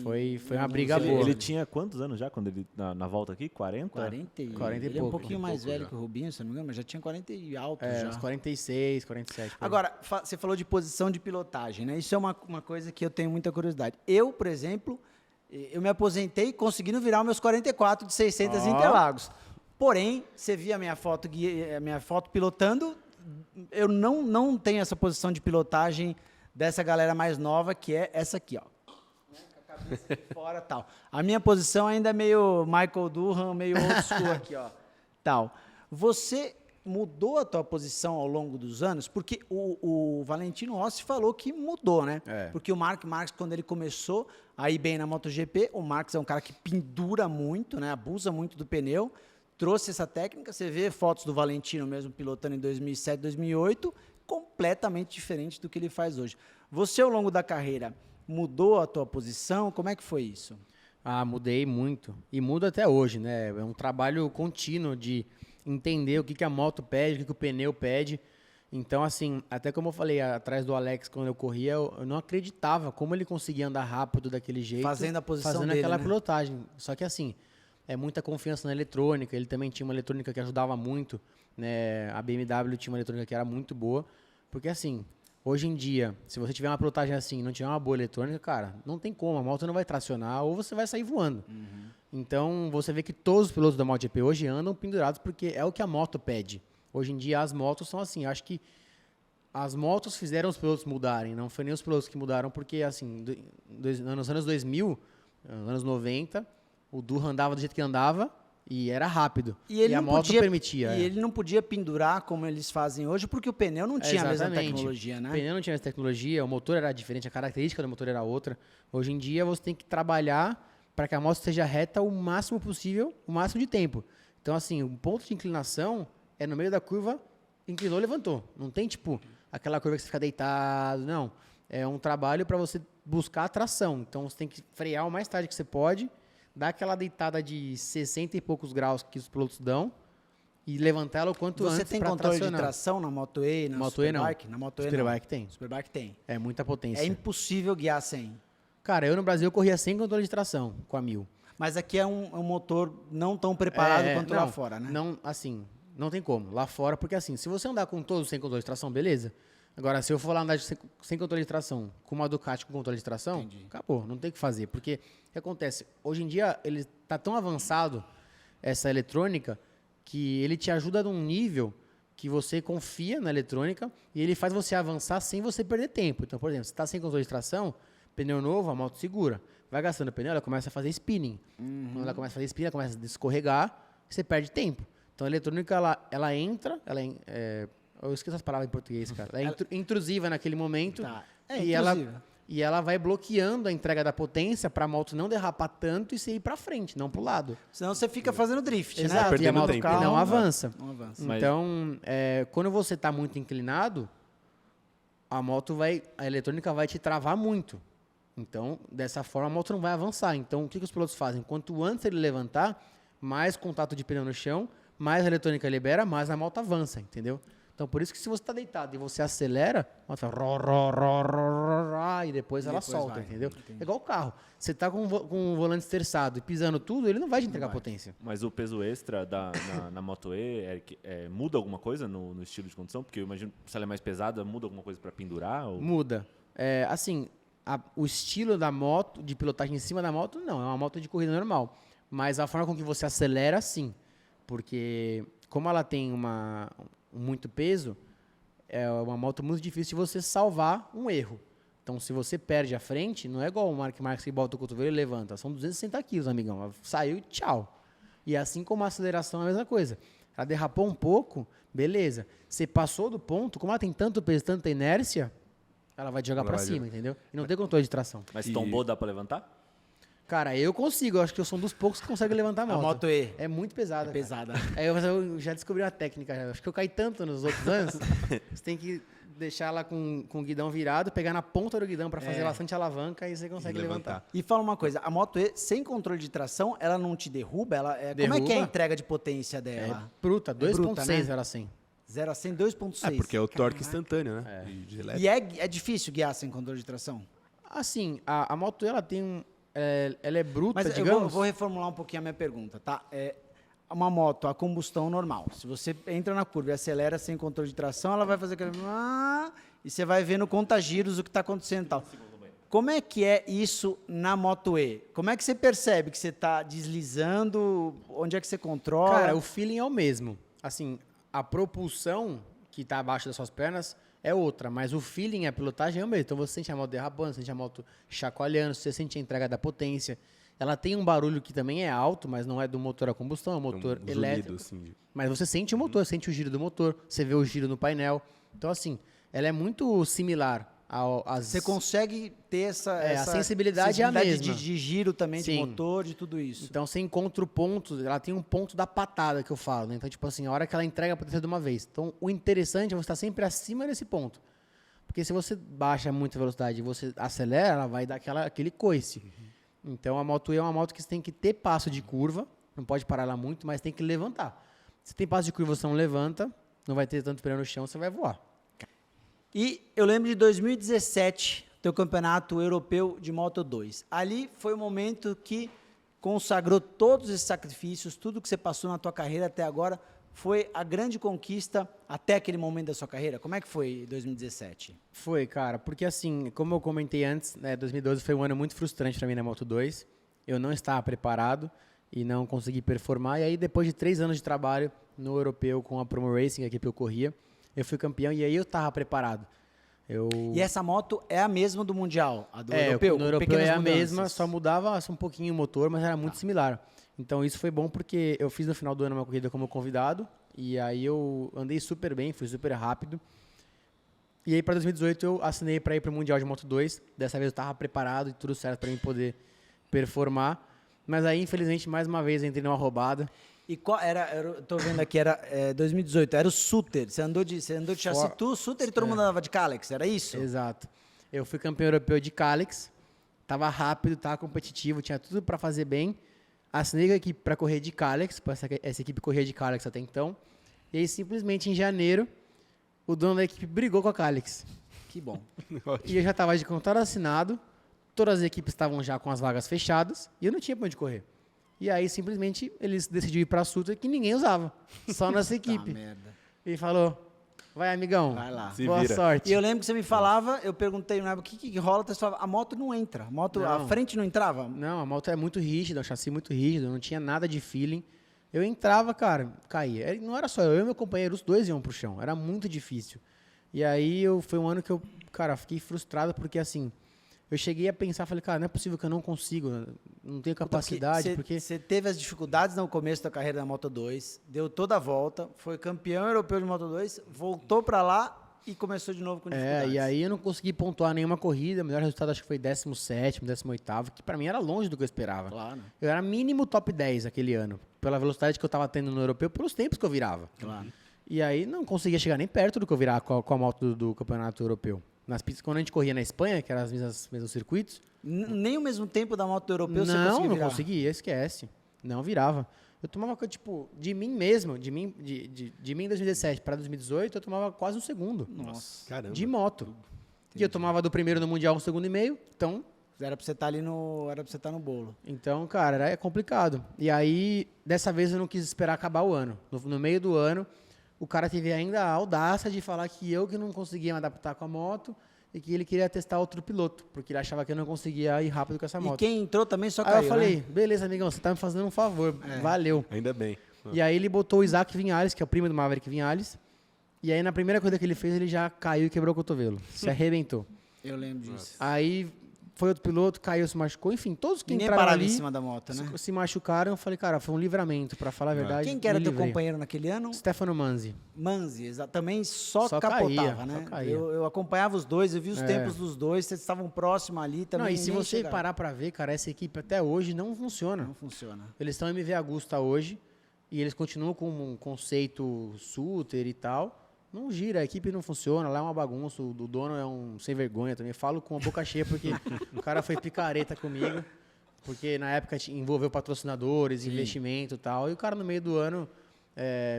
Foi uma em- briga Ele, boa. ele tinha quantos anos já quando ele na volta aqui? 40? 40 e 40 e ele é um pouco. pouquinho mais velho que o Rubinho, se não me engano, mas já tinha 40 e alto já. Uns 46, 47. por aí. Agora, você falou de posição de pilotagem, né? Isso é uma coisa que eu tenho muita curiosidade. Eu, por exemplo, eu me aposentei conseguindo virar os meus 44 de 600 Interlagos. Porém, você via a minha foto pilotando, eu não tenho essa posição de pilotagem dessa galera mais nova, que é essa aqui, ó. Com a cabeça de fora tal. A minha posição ainda é meio Michael Durham, meio old school aqui, ó. Tal. Você mudou a tua posição ao longo dos anos? Porque o Valentino Rossi falou que mudou, né? Porque o Mark Marques, quando ele começou a ir bem na MotoGP, o Marques é um cara que pendura muito, né? Abusa muito do pneu, trouxe essa técnica. Você vê fotos do Valentino mesmo pilotando em 2007, 2008, completamente diferente do que ele faz hoje. Você, ao longo da carreira, mudou a tua posição? Como é que foi isso? Ah, mudei muito. E muda até hoje, né? É um trabalho contínuo de entender o que a moto pede, o que o pneu pede. Então, assim, até como eu falei atrás do Alex, quando eu corria, eu não acreditava como ele conseguia andar rápido daquele jeito. Fazendo a posição fazendo dele, aquela né? pilotagem. Só que, assim, é muita confiança na eletrônica. Ele também tinha uma eletrônica que ajudava muito, né? A BMW tinha uma eletrônica que era muito boa. Porque, assim, hoje em dia, se você tiver uma pilotagem assim e não tiver uma boa eletrônica, cara, não tem como. A moto não vai tracionar ou você vai sair voando. Então, você vê que todos os pilotos da MotoGP hoje andam pendurados porque é o que a moto pede. Hoje em dia, as motos são assim. Eu acho que as motos fizeram os pilotos mudarem. Não foi nem os pilotos que mudaram porque, assim, nos anos 2000, nos anos 90, o Durham andava do jeito que andava e era rápido. E a moto permitia. E ele não podia pendurar como eles fazem hoje porque o pneu não tinha a mesma tecnologia, né? O pneu não tinha essa tecnologia, o motor era diferente, a característica do motor era outra. Hoje em dia, você tem que trabalhar para que a moto esteja reta o máximo possível, o máximo de tempo. Então, assim, o ponto de inclinação é no meio da curva, inclinou, levantou. Não tem, tipo, aquela curva que você fica deitado, não. É um trabalho para você buscar a tração. Então, você tem que frear o mais tarde que você pode, dar aquela deitada de 60 e poucos graus que os pilotos dão e levantar ela o quanto antes. Você tem pra controle tracionar. de tração na Moto E, na Moto E não. Superbike? Na Moto E Superbike tem. Superbike tem. É muita potência. É impossível guiar sem. Cara, eu no Brasil corria sem controle de tração, com a 1000. Mas aqui é um motor não tão preparado quanto lá fora, né? Não, assim, não tem como. Lá fora, porque assim, se você andar com todos sem controle de tração, beleza. Agora, se eu for lá andar sem controle de tração, com uma Ducati com controle de tração, acabou, não tem o que fazer. Porque o que acontece? Hoje em dia, ele está tão avançado, essa eletrônica, que ele te ajuda num nível que você confia na eletrônica e ele faz você avançar sem você perder tempo. Então, por exemplo, se está sem controle de tração, pneu novo, a moto segura. Vai gastando pneu, ela começa a fazer spinning. Quando ela começa a fazer spinning, ela começa a escorregar, você perde tempo. Então, a eletrônica, ela entra, eu esqueço as palavras em português, cara. Ela é intrusiva naquele momento. Tá. E ela vai bloqueando a entrega da potência para a moto não derrapar tanto e você ir para frente, não para o lado. Senão você fica fazendo drift, né? Exato, e a Perdendo moto tempo. não avança. Não avança. Mas- Então, quando você está muito inclinado, a eletrônica vai te travar muito. Então, dessa forma, a moto não vai avançar. Então, o que os pilotos fazem? Quanto antes ele levantar, mais contato de pneu no chão, mais a eletrônica libera, mais a moto avança, entendeu? Então, por isso que se você está deitado e você acelera, a moto faz e depois ela solta, entendeu? É igual o carro. Você está com o volante estressado e pisando tudo, ele não vai te entregar potência. Mas o peso extra na Moto E, Eric, muda alguma coisa no estilo de condução? Porque eu imagino que se ela é mais pesada, muda alguma coisa para pendurar? Ou... Muda. Assim, o estilo da moto, de pilotagem em cima da moto, não. É uma moto de corrida normal. Mas a forma com que você acelera, sim. Porque como ela tem muito peso, é uma moto muito difícil de você salvar um erro. Então, se você perde a frente, não é igual o Mark Marques que bota o cotovelo e levanta. São 260 quilos, amigão. Ela saiu e tchau. E assim como a aceleração é a mesma coisa. Ela derrapou um pouco, beleza. Você passou do ponto, como ela tem tanto peso, tanta inércia, ela vai te jogar pra cima, entendeu? E não tem controle de tração. Mas tombou, dá para levantar? Cara, eu consigo. Eu acho que eu sou um dos poucos que consegue levantar a moto. A Moto E. É muito pesada. É pesada. Eu já descobri uma técnica. Acho que eu caí tanto nos outros anos. Você tem que deixar ela com o guidão virado, pegar na ponta do guidão para fazer bastante alavanca e você consegue levantar. E fala uma coisa, a Moto E, sem controle de tração, ela não te derruba? Como é que é a entrega de potência dela? Bruta, 2.6 bruta, né? era assim. 0 a 100, 2.6. Porque é o torque instantâneo, né? De elétrico. E é difícil guiar sem controle de tração? Assim, a Moto E, ela tem um... ela é bruta, Mas eu digamos. vou reformular um pouquinho a minha pergunta, tá? Uma moto a combustão normal. Se você entra na curva e acelera sem controle de tração, ela vai fazer aquele... E você vai vendo conta-giros o que está acontecendo e tal. Como é que é isso na Moto E? Como é que você percebe que você está deslizando? Onde é que você controla? Cara, o feeling é o mesmo. Assim, a propulsão que está abaixo das suas pernas é outra, mas o feeling, a pilotagem é o mesmo. Então você sente a moto derrapando, você sente a moto chacoalhando, você sente a entrega da potência. Ela tem um barulho que também é alto, mas não é do motor a combustão, é um motor elétrico. Assim. Mas você sente o motor, sente o giro do motor, você vê o giro no painel. Então, assim, ela é muito similar às... Você consegue ter a sensibilidade é a mesma. de giro também, de Sim. motor, de tudo isso. Então você encontra o ponto, ela tem um ponto da patada que eu falo, né? Então, tipo assim, a hora que ela entrega a potência de uma vez. Então, o interessante é você estar sempre acima desse ponto. Porque se você baixa muita velocidade e você acelera, ela vai dar aquele coice. Então, a Moto E é uma moto que você tem que ter passo de curva, não pode parar ela muito, mas tem que levantar. Se tem passo de curva, você não levanta, não vai ter tanto pneu no chão, você vai voar. E eu lembro de 2017, teu campeonato europeu de Moto 2. Ali foi o momento que consagrou todos esses sacrifícios, tudo que você passou na tua carreira até agora, foi a grande conquista até aquele momento da sua carreira? Como é que foi 2017? Foi, cara, porque assim, como eu comentei antes, 2012 foi um ano muito frustrante para mim na Moto 2. Eu não estava preparado e não consegui performar. E aí, depois de 3 anos de trabalho no europeu com a Promo Racing, a equipe que eu corria, eu fui campeão e aí eu estava preparado. E essa moto é a mesma do Mundial, a do europeu? No europeu é a mesma, só mudava um pouquinho o motor, mas era muito similar. Então isso foi bom porque eu fiz no final do ano uma corrida como convidado e aí eu andei super bem, fui super rápido. E aí para 2018 eu assinei para ir para o Mundial de Moto 2. Dessa vez eu estava preparado e tudo certo para mim poder performar. Mas aí infelizmente mais uma vez entrei numa roubada. E qual eu tô vendo aqui, era 2018, era o Suter. Você andou de chassi tu, Suter e todo mundo andava de Kalex, era isso? Exato. Eu fui campeão europeu de Kalex, tava rápido, tava competitivo, tinha tudo para fazer bem. Assinei com a equipe para correr de Kalex, essa equipe corria de Kalex até então. E aí simplesmente em janeiro, o dono da equipe brigou com a Kalex. Que bom. E eu já tava de contrato assinado, todas as equipes estavam já com as vagas fechadas e eu não tinha para onde correr. E aí, simplesmente, eles decidiram ir para a Suter, que ninguém usava. Só nossa equipe. Merda. E falou, vai, amigão. Vai lá. Boa sorte. E eu lembro que você me falava, eu perguntei, o que rola? Você falava, a moto não entra. A frente não entrava? Não, a moto é muito rígida, o chassi muito rígido, não tinha nada de feeling. Eu entrava, cara, caía. Não era só eu e meu companheiro, os dois iam pro chão. Era muito difícil. E aí, foi um ano que eu, cara, fiquei frustrado, porque assim... Eu cheguei a pensar, falei, cara, não é possível que eu não consigo, não tenho capacidade, porque... Você teve as dificuldades no começo da carreira da Moto 2, deu toda a volta, foi campeão europeu de Moto 2, voltou para lá e começou de novo com dificuldades. E aí eu não consegui pontuar nenhuma corrida, o melhor resultado acho que foi 17º, 18º, que para mim era longe do que eu esperava. Claro. Eu era mínimo top 10 aquele ano, pela velocidade que eu estava tendo no europeu, pelos tempos que eu virava. Claro. E aí não conseguia chegar nem perto do que eu virava com a moto do campeonato europeu. Nas pistas, quando a gente corria na Espanha, que eram os mesmos circuitos... Nem o mesmo tempo da moto do europeu você conseguia virar? Não conseguia, esquece. Não virava. Eu tomava, tipo, de mim mesmo, de mim em 2017 para 2018, eu tomava quase um segundo. Nossa. Caramba. De moto. Entendi. E eu tomava do primeiro no Mundial 1,5 segundo, então... Era pra você estar ali era pra você estar no bolo. Então, cara, é complicado. E aí, dessa vez eu não quis esperar acabar o ano. No meio do ano... O cara teve ainda a audácia de falar que eu que não conseguia me adaptar com a moto e que ele queria testar outro piloto, porque ele achava que eu não conseguia ir rápido com essa moto. E quem entrou também só aí caiu, eu falei, né? Beleza, amigão, você tá me fazendo um favor, valeu. Ainda bem. E aí ele botou o Isaac Vinhales, que é o primo do Maverick Vinhales, e aí na primeira corrida que ele fez, ele já caiu e quebrou o cotovelo, se arrebentou. Eu lembro disso. Aí foi outro piloto, caiu, se machucou, enfim, todos que Ninguém entraram parava ali em cima da moto, né? se machucaram. Eu falei, cara, foi um livramento, pra falar a verdade. Quem que era me teu livrei. companheiro naquele ano? Stefano Manzi. Manzi, também só capotava, caía, né? só caía. Eu acompanhava os dois, eu vi os tempos dos dois, vocês estavam próximos ali também. Não, e se nem você chegaram. parar pra ver, cara, essa equipe até hoje não funciona. Não funciona. Eles estão MV Agusta hoje e eles continuam com um conceito Suter e tal. Não gira, a equipe não funciona, lá é uma bagunça, o dono é um sem vergonha também. Falo com a boca cheia porque o cara foi picareta comigo, porque na época envolveu patrocinadores, investimento e tal. E o cara no meio do ano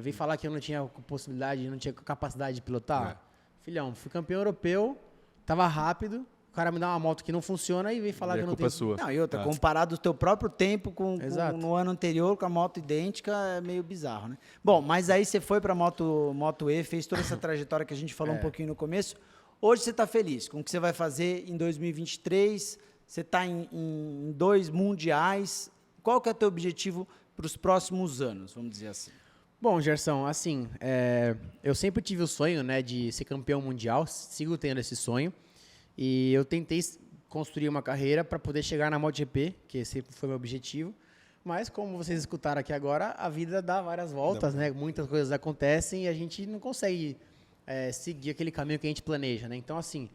veio falar que eu não tinha possibilidade, não tinha capacidade de pilotar. Filhão, fui campeão europeu, tava rápido, o cara me dá uma moto que não funciona e veio falar que eu não tenho... sua. Não, e outra, comparado o teu próprio tempo com no ano anterior, com a moto idêntica, é meio bizarro, né? Bom, mas aí você foi pra Moto E, fez toda essa trajetória que a gente falou um pouquinho no começo. Hoje você tá feliz com o que você vai fazer em 2023, você tá em 2 mundiais. Qual que é o teu objetivo para os próximos anos, vamos dizer assim? Bom, Gerson, assim, eu sempre tive o sonho, né, de ser campeão mundial, sigo tendo esse sonho, e eu tentei construir uma carreira para poder chegar na MotoGP, que sempre foi meu objetivo, mas como vocês escutaram aqui agora, a vida dá várias voltas, né, muitas coisas acontecem e a gente não consegue seguir aquele caminho que a gente planeja, né, então assim,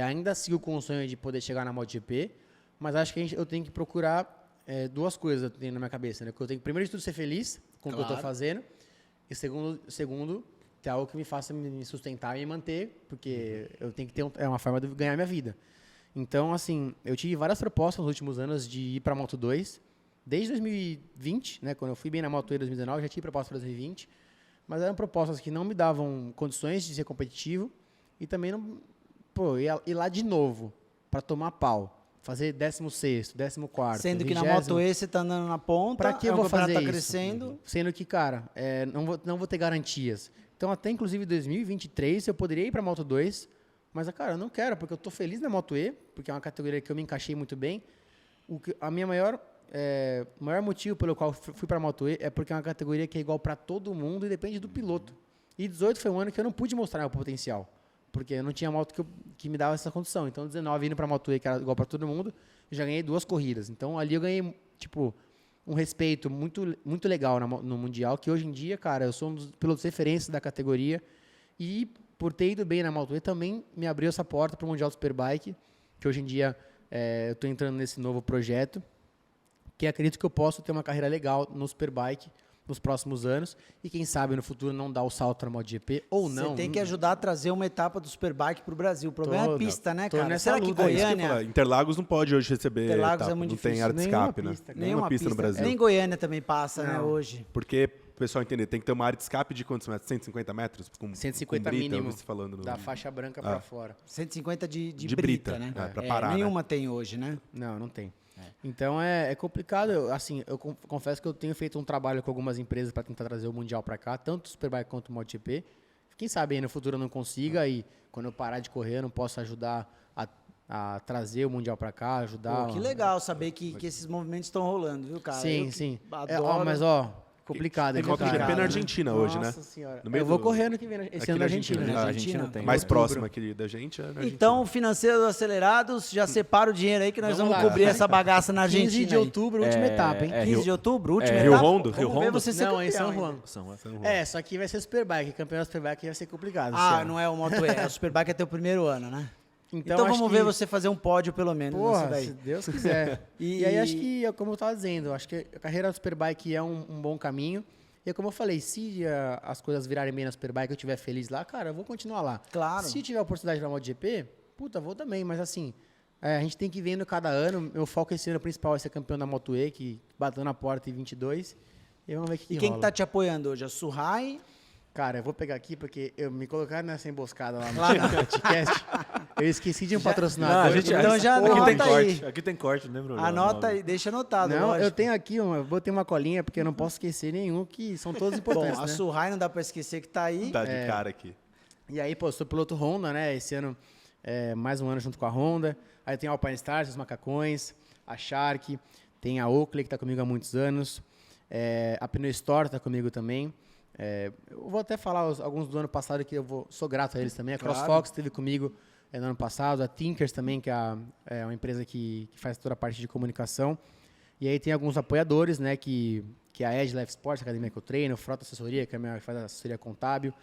ainda sigo com o sonho de poder chegar na MotoGP, mas acho que eu tenho que procurar 2 coisas que eu tenho na minha cabeça, né, que eu tenho que primeiro de tudo ser feliz com o que eu estou fazendo, e segundo, ter algo que me faça me sustentar e me manter, porque eu tenho que ter uma forma de ganhar minha vida. Então, assim, eu tive várias propostas nos últimos anos de ir para a Moto 2, desde 2020, né, quando eu fui bem na Moto E em 2019, já tive proposta para 2020, mas eram propostas que não me davam condições de ser competitivo e também não... Pô, ir lá de novo para tomar pau. Fazer 16º, 14º, Sendo que 20º. na Moto E você tá andando na ponta, Pra que eu vou fazer tá isso? crescendo. Sendo que, cara, não vou ter garantias. Então, até inclusive 2023, eu poderia ir pra Moto 2, mas, cara, eu não quero, porque eu tô feliz na Moto E, porque é uma categoria que eu me encaixei muito bem. A minha maior motivo pelo qual fui pra Moto E é porque é uma categoria que é igual pra todo mundo e depende do piloto. E 18 foi um ano que eu não pude mostrar meu potencial, porque eu não tinha moto que me dava essa condição. Então, 19 indo pra Moto E, que era igual pra todo mundo, eu já ganhei 2 corridas. Então, ali eu ganhei, tipo, um respeito muito, muito legal no Mundial, que hoje em dia, cara, eu sou um dos pilotos referências da categoria. E, por ter ido bem na Moto E, também me abriu essa porta pro Mundial do Superbike, que hoje em dia eu tô entrando nesse novo projeto, que acredito que eu posso ter uma carreira legal no Superbike nos próximos anos e quem sabe no futuro não dar o salto na MotoGP ou não. Você tem que ajudar a trazer uma etapa do Superbike pro Brasil. O problema é a pista, né, tô cara? nessa Será que luta aí. Goiânia... Interlagos não pode hoje receber Interlagos etapa, é muito não tem difícil. área de escape, né? Nenhuma pista no Brasil. Nem Goiânia também passa, né, hoje. Porque, o pessoal entender, tem que ter uma área de escape de quantos metros? 150 metros? Com 150 brita, mínimo, você falando da faixa branca pra fora. 150 de brita, né? pra parar, nenhuma tem hoje, né? Não tem. Então é complicado. Assim, eu confesso que eu tenho feito um trabalho com algumas empresas para tentar trazer o Mundial para cá, tanto o Superbike quanto o MotoGP. Quem sabe aí no futuro eu não consiga e quando eu parar de correr eu não posso ajudar a trazer o Mundial para cá, ajudar... Pô, que legal saber que esses movimentos estão rolando, viu, cara? Sim, Eu sim. Adoro. Mas, complicado. Tem MotoGP na Argentina hoje, né? Nossa senhora. No meio eu vou do- correr ano que vem, esse aqui ano na na Argentina. Argentina, né? A Argentina tem. Mais outubro. próximo aqui da gente é na Argentina. Então, financeiros acelerados, já separa o dinheiro aí que nós Vamos vamos lá. cobrir essa bagaça na Argentina. 15 de aí. outubro, última etapa, hein? 15 de outubro, última Rio etapa. Hondo? Vamos Rio ver Hondo? você ser Não, em campeão São ainda. Juan. Só que vai ser Superbike. Campeonato Superbike vai ser complicado. Não é o Moto E. O Superbike é teu primeiro ano, né? Então acho vamos que- ver você fazer um pódio pelo menos nessa Porra, daí. se Deus quiser. E- e aí acho que, como eu estava dizendo, acho que a carreira do Superbike é um bom caminho. E como eu falei, se as coisas virarem bem na Superbike, eu estiver feliz lá, cara, eu vou continuar lá. Claro. Se tiver a oportunidade na MotoGP, puta, vou também. Mas assim, a gente tem que ir vendo cada ano. Meu foco esse ano principal é ser campeão da Moto E, que bateu na porta em 22. E vamos ver o que E quem que rola. tá te apoiando hoje? A Surrai? Cara, eu vou pegar aqui porque me colocaram nessa emboscada lá no podcast. Eu esqueci de um patrocinador. Então já aqui anota tem aí. corte. Aqui tem corte, não tem problema. Anota aí, deixa anotado. Não, lógico. eu tenho aqui, eu botei uma colinha, porque eu não posso esquecer nenhum, que são todos importantes, Bom, a né? Surrai não dá pra esquecer que tá aí. Tá de cara aqui. E aí, pô, eu sou piloto Honda, né? Esse ano, mais um ano junto com a Honda. Aí tem a Alpine Stars, os Macacões, a Shark, tem a Oakley, que tá comigo há muitos anos. A Pneu Store tá comigo também. Eu vou até falar alguns do ano passado que sou grato a eles também. A CrossFox esteve comigo no ano passado. A Tinkers também, que é uma empresa que faz toda a parte de comunicação. E aí tem alguns apoiadores, né? Que é a Edge Life Sports, a academia que eu treino, Frota Assessoria, que faz a assessoria contábil.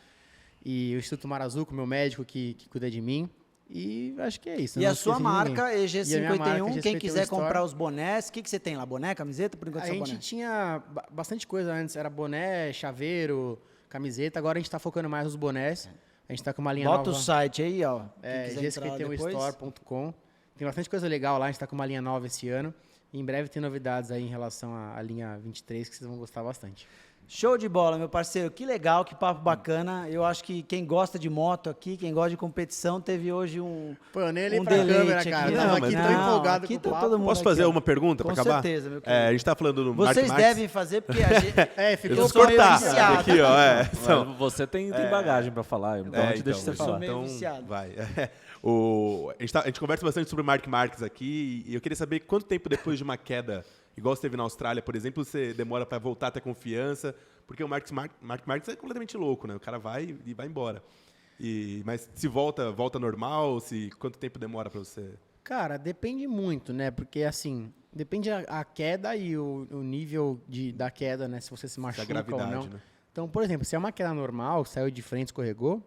E o Instituto Marazuco, meu médico, que cuida de mim. E acho que é isso. E eu a não sua esqueci de ninguém. marca, E a minha marca, EG51, quem EG51 quiser Store. comprar os bonés, o que você tem lá? Boné, camiseta? Por enquanto A só gente boné. tinha bastante coisa antes. Era boné, chaveiro, camiseta. Agora a gente está focando mais nos bonés. A gente está com uma linha Bota nova. o site aí, ó. Quem quiser entrar lá depois. GSQTUstore.com. Tem bastante coisa legal lá. A gente está com uma linha nova esse ano. E em breve tem novidades aí em relação à linha 23 que vocês vão gostar bastante. Show de bola, meu parceiro. Que legal, que papo bacana. Eu acho que quem gosta de moto aqui, quem gosta de competição, teve hoje um Pô, eu nem olhei pra deleite câmera, cara. aqui. Tava aqui tão empolgado aqui com o tá papo. todo mundo Posso fazer aqui, ó. uma pergunta pra Com acabar? certeza, meu querido. A gente tá falando do Mark Vocês Marques. devem fazer, porque a gente... Ficou Eu sou meio cortar viciado. aqui, ó. Mas você tem bagagem pra falar, então a gente deixa você falar. meio viciado. Vai. A gente conversa bastante sobre o Mark Marques aqui e eu queria saber quanto tempo depois de uma queda, igual você teve na Austrália, por exemplo, você demora para voltar a ter confiança, porque o Mark Marques é completamente louco, né? O cara vai e vai embora. Mas se volta normal, quanto tempo demora para você? Cara, depende muito, né? Porque, assim, depende a queda e o nível da queda, né? Se você se machuca gravidade, ou não. né? Então, por exemplo, se é uma queda normal, saiu de frente, escorregou,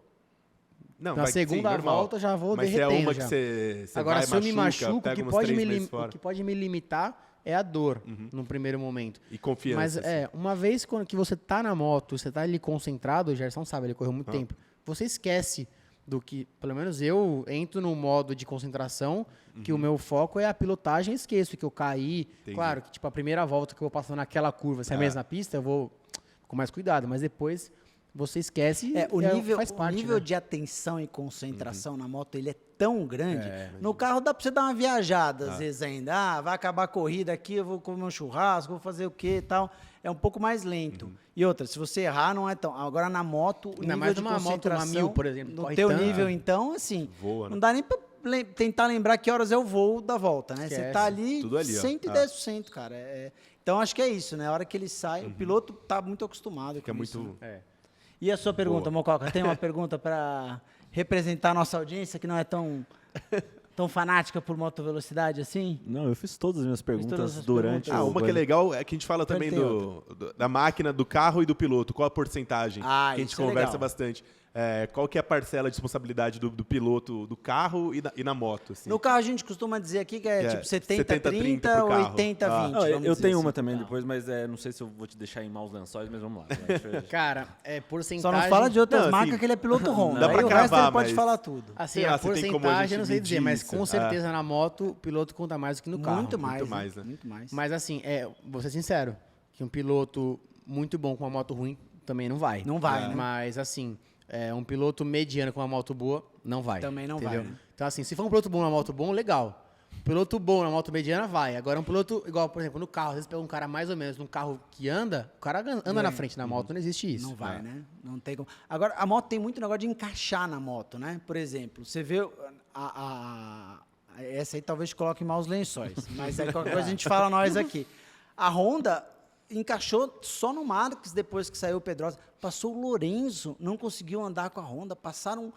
Não, na segunda normal. volta já vou Mas derretendo. se é uma já. que você Agora, vai, se eu me machuco, pega o uns 3 meses que fora. pode me limitar é a dor, no primeiro momento. E confiança. Mas, assim. uma vez que você tá na moto, você tá ali concentrado, o Gerson sabe, ele correu muito tempo, você esquece do que, pelo menos eu entro no modo de concentração, que o meu foco é a pilotagem, esqueço que eu caí. Entendi. Claro que, tipo, a primeira volta que eu vou passando naquela curva, se é a mesma pista, eu vou com mais cuidado, mas depois você esquece e O nível, faz parte, o nível né? de atenção e concentração na moto, ele é tão grande. No carro dá pra você dar uma viajada, às vezes ainda. Vai acabar a corrida aqui, eu vou comer um churrasco, vou fazer o quê e tal. É um pouco mais lento. E outra, se você errar, não é tão... Agora, na moto, o Ainda nível mais de numa moto, concentração... uma 1000, por exemplo, No corre teu tanto. nível, então, assim... Voa, né? Não dá nem pra tentar lembrar que horas é o voo da volta, né? Você Esquece. tá ali, Tudo ali, ó. 110%, cara. Então, acho que é isso, né? A hora que ele sai, o piloto tá muito acostumado Que é com isso, muito... né? E a sua pergunta, Mococa? Tem uma pergunta para representar a nossa audiência que não é tão fanática por motovelocidade assim? Não, eu fiz todas as minhas perguntas todas as durante perguntas. o Uma que é legal é que a gente fala também tem da máquina, do carro e do piloto. Qual a porcentagem? Ah, que a gente isso é conversa legal. bastante. Qual que é a parcela de responsabilidade do piloto do carro e na moto? Assim? No carro a gente costuma dizer aqui que é É, tipo 70-30 70-30 pro ou carro. 80-20. Não, eu vamos dizer tenho uma assim. também depois, mas não sei se eu vou te deixar em maus lençóis, mas vamos lá. Cara, porcentagem... Só não fala de outras Não, assim, marcas que ele é piloto Honda. dá pra Aí o resto cravar, ele pode mas- falar tudo. Assim, Sei lá, a se tem como a porcentagem gente eu não sei dizer, medir mas isso. com certeza na moto o piloto conta mais do que no carro. Muito mais, muito mais, né? Muito mais. Mas assim, vou ser sincero, que um piloto muito bom com uma moto ruim também não vai. Não vai, né? Mas assim, um piloto mediano com uma moto boa, não vai. Também não entendeu? vai, né? Então assim, se for um piloto bom na moto bom, legal. Piloto bom na moto mediana, vai. Agora um piloto, igual, por exemplo, no carro, às vezes pega um cara mais ou menos num carro que anda, o cara anda na frente, na moto não existe isso. Não vai, né? Não tem como. Agora, a moto tem muito negócio de encaixar na moto, né? Por exemplo, você vê essa aí talvez coloque maus lençóis, mas aí qualquer coisa a gente fala nós aqui. A Honda encaixou só no Marques depois que saiu o Pedrosa. Passou o Lorenzo, não conseguiu andar com a Honda. Passaram...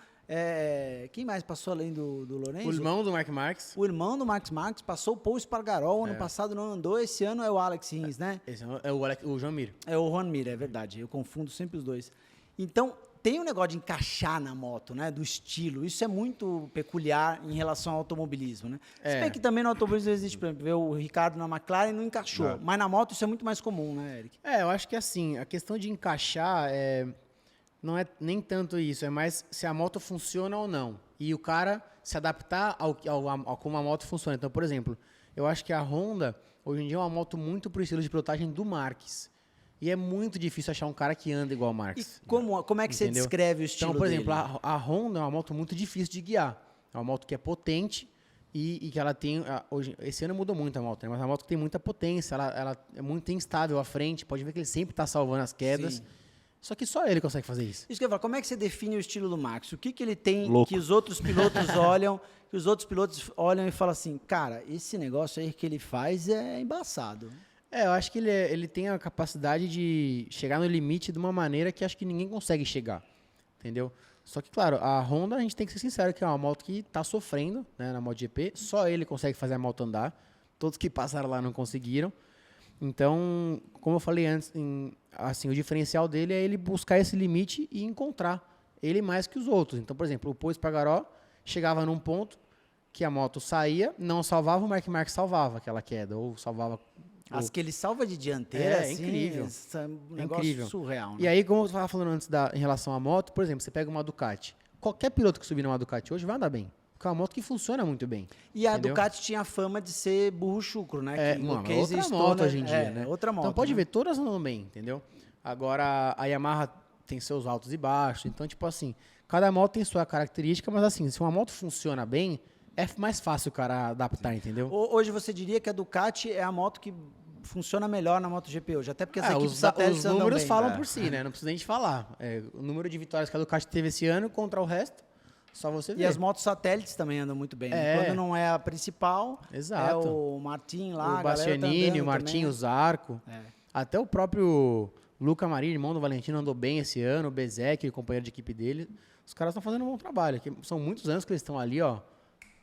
quem mais passou além do Lorenzo? O irmão do Mark Marques. O irmão do Max Marques passou o Paul Espargaró. Ano passado não andou, esse ano é o Alex Rins, né? Esse é o João Mir. É o Juan Mir, é verdade. Eu confundo sempre os dois. Então, tem um negócio de encaixar na moto, né? Do estilo. Isso é muito peculiar em relação ao automobilismo, né? Se bem que também no automobilismo existe, por exemplo, ver o Ricardo na McLaren não encaixou. Mas na moto isso é muito mais comum, né, Eric? Eu acho que assim, a questão de encaixar não é nem tanto isso, é mais se a moto funciona ou não. E o cara se adaptar ao como a moto funciona. Então, por exemplo, eu acho que a Honda, hoje em dia, é uma moto muito pro estilo de pilotagem do Marques. E é muito difícil achar um cara que anda igual ao E Marques. como é que você Entendeu? descreve o estilo Então, por dele? exemplo, a Honda é uma moto muito difícil de guiar. É uma moto que é potente e que ela tem... esse ano mudou muito a moto, né? Mas é uma moto que tem muita potência, ela é muito instável à frente, pode ver que ele sempre está salvando as quedas. Sim. Só que só ele consegue fazer isso. Isso que eu ia falar, como é que você define o estilo do Max? O que ele tem Louco. que os outros pilotos olham, que os outros pilotos olham e falam assim, cara, esse negócio aí que ele faz é embaçado. Eu acho que ele tem a capacidade de chegar no limite de uma maneira que acho que ninguém consegue chegar, entendeu? Só que, claro, a Honda, a gente tem que ser sincero, que é uma moto que está sofrendo, né, na MotoGP, só ele consegue fazer a moto andar, todos que passaram lá não conseguiram. Então, como eu falei antes, assim, o diferencial dele é ele buscar esse limite e encontrar ele mais que os outros. Então, por exemplo, o Paul Espargaró chegava num ponto que a moto saía, não salvava, o Mark Marques salvava aquela queda, ou salvava... As que ele salva de dianteira, É assim, incrível. é um negócio Incrível. surreal. Né? E aí, como eu estava falando antes em relação à moto, por exemplo, você pega uma Ducati. Qualquer piloto que subir numa Ducati hoje vai andar bem. Porque é uma moto que funciona muito bem. E a entendeu? Ducati tinha a fama de ser burro chucro, né? Que Mano, o Casey outra Stoner- moto hoje em dia, né? Outra moto. Então pode né? ver, todas andam bem, entendeu? Agora, a Yamaha tem seus altos e baixos. Então, tipo assim, cada moto tem sua característica, mas assim, se uma moto funciona bem, é mais fácil o cara adaptar, entendeu? Hoje você diria que a Ducati é a moto que funciona melhor na MotoGP hoje, até porque as equipes Os satélites andam números bem. falam por si, né? Não precisa nem de falar. O número de vitórias que a Ducati teve esse ano contra o resto, só você vê. E as motos satélites também andam muito bem. Né? Quando não é a principal, Exato. é o Martin lá, O a galera tá Bastianini, andando o Martinho, também. o Zarco. É. Até o próprio Luca Marini, irmão do Valentino, andou bem esse ano. O Bezek, o companheiro de equipe dele. Os caras estão fazendo um bom trabalho. São muitos anos que eles estão ali, ó,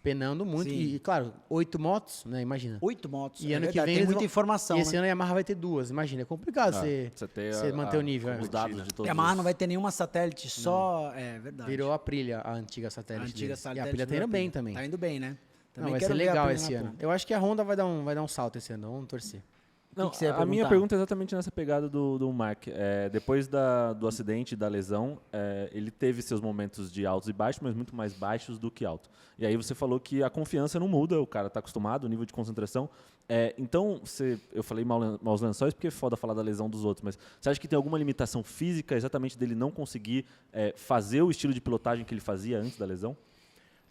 penando muito. Sim. E, claro, 8 motos, né? Imagina. 8 motos. E é ano que verdade, vem tem eles muita vão- informação. E esse né? ano a Yamaha vai ter 2. Imagina, é complicado você ter manter o nível. os dados de todos A Yamaha os- não vai ter nenhuma satélite, só. É verdade. Virou a Aprilia, a antiga a satélite. antiga deles. satélite. E a Aprilia tá virou indo bem Aprilia. também. Tá indo bem, né? Não, Também vai ser quero ver a legal Aprilia esse na ano. ponta. Eu acho que a Honda vai dar um salto esse ano. Vamos torcer. Não, que você ia a minha perguntar? pergunta é exatamente nessa pegada do Mark. Depois do acidente, da lesão, ele teve seus momentos de altos e baixos, mas muito mais baixos do que altos. E aí você falou que a confiança não muda, o cara está acostumado, o nível de concentração. Então, eu falei maus lençóis porque é foda falar da lesão dos outros, mas você acha que tem alguma limitação física exatamente dele não conseguir fazer o estilo de pilotagem que ele fazia antes da lesão?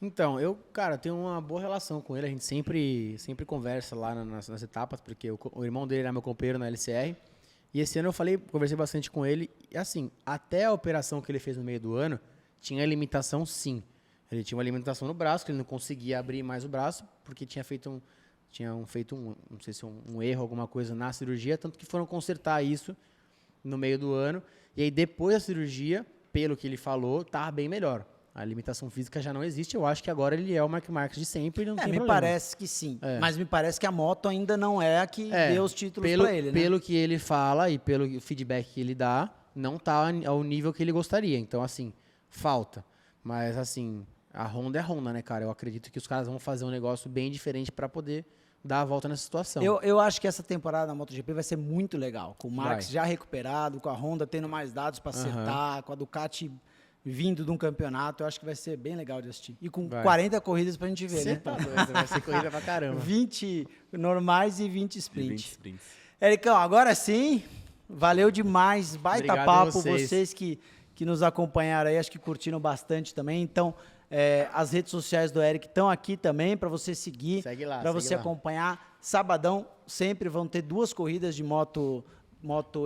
Então, eu, cara, tenho uma boa relação com ele. A gente sempre conversa lá nas etapas, porque o irmão dele era meu companheiro na LCR. E esse ano eu conversei bastante com ele. E assim, até a operação que ele fez no meio do ano, tinha limitação sim. Ele tinha uma limitação no braço, que ele não conseguia abrir mais o braço, porque tinham feito não sei se um erro, alguma coisa na cirurgia, tanto que foram consertar isso no meio do ano. E aí, depois da cirurgia, pelo que ele falou, tá bem melhor. A limitação física já não existe. Eu acho que agora ele é o Mark Marques de sempre e não tem Me problema. parece que sim. Mas me parece que a moto ainda não é a que deu os títulos pra ele, né? Pelo que ele fala e pelo feedback que ele dá, não tá ao nível que ele gostaria. Então, assim, falta. Mas, assim, a Honda é a Honda, né, cara? Eu acredito que os caras vão fazer um negócio bem diferente para poder dar a volta nessa situação. Eu acho que essa temporada da MotoGP vai ser muito legal. Com o Max Vai. já recuperado, com a Honda tendo mais dados para acertar, com a Ducati vindo de um campeonato. Eu acho que vai ser bem legal de assistir. E com Vai. 40 corridas pra gente ver, Você né? tá doido, vai ser corrida pra caramba. 20 normais e 20 De 20 sprint. sprints. Ericão, agora sim, valeu demais. Baita Obrigado papo. vocês. Vocês que nos acompanharam aí, acho que curtiram bastante também. Então, as redes sociais do Eric estão aqui também para você seguir, Segue lá, para segue você lá. acompanhar. Sabadão sempre vão ter 2 corridas de Moto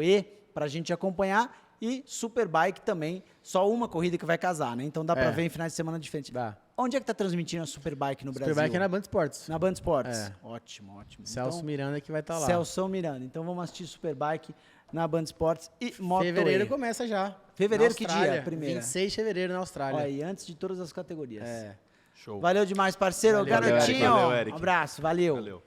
E para a gente acompanhar. E Superbike também, só uma corrida que vai casar, né? Então dá para ver em finais de semana diferentes. Dá. Onde é que tá transmitindo a Superbike no Brasil? Superbike é na Band Esportes. Na Band Esportes. É. Ótimo, ótimo. Celso Então, Miranda que vai estar lá. Celso Miranda. Então vamos assistir Superbike na Band Esportes e Moto Fevereiro E. começa já. Fevereiro Na que Austrália, dia? Primeira. 26 de fevereiro na Austrália. Olha aí, antes de todas as categorias. É. Show. Valeu demais, parceiro. Valeu, Garotinho. Valeu, Eric. Um abraço, valeu. Valeu.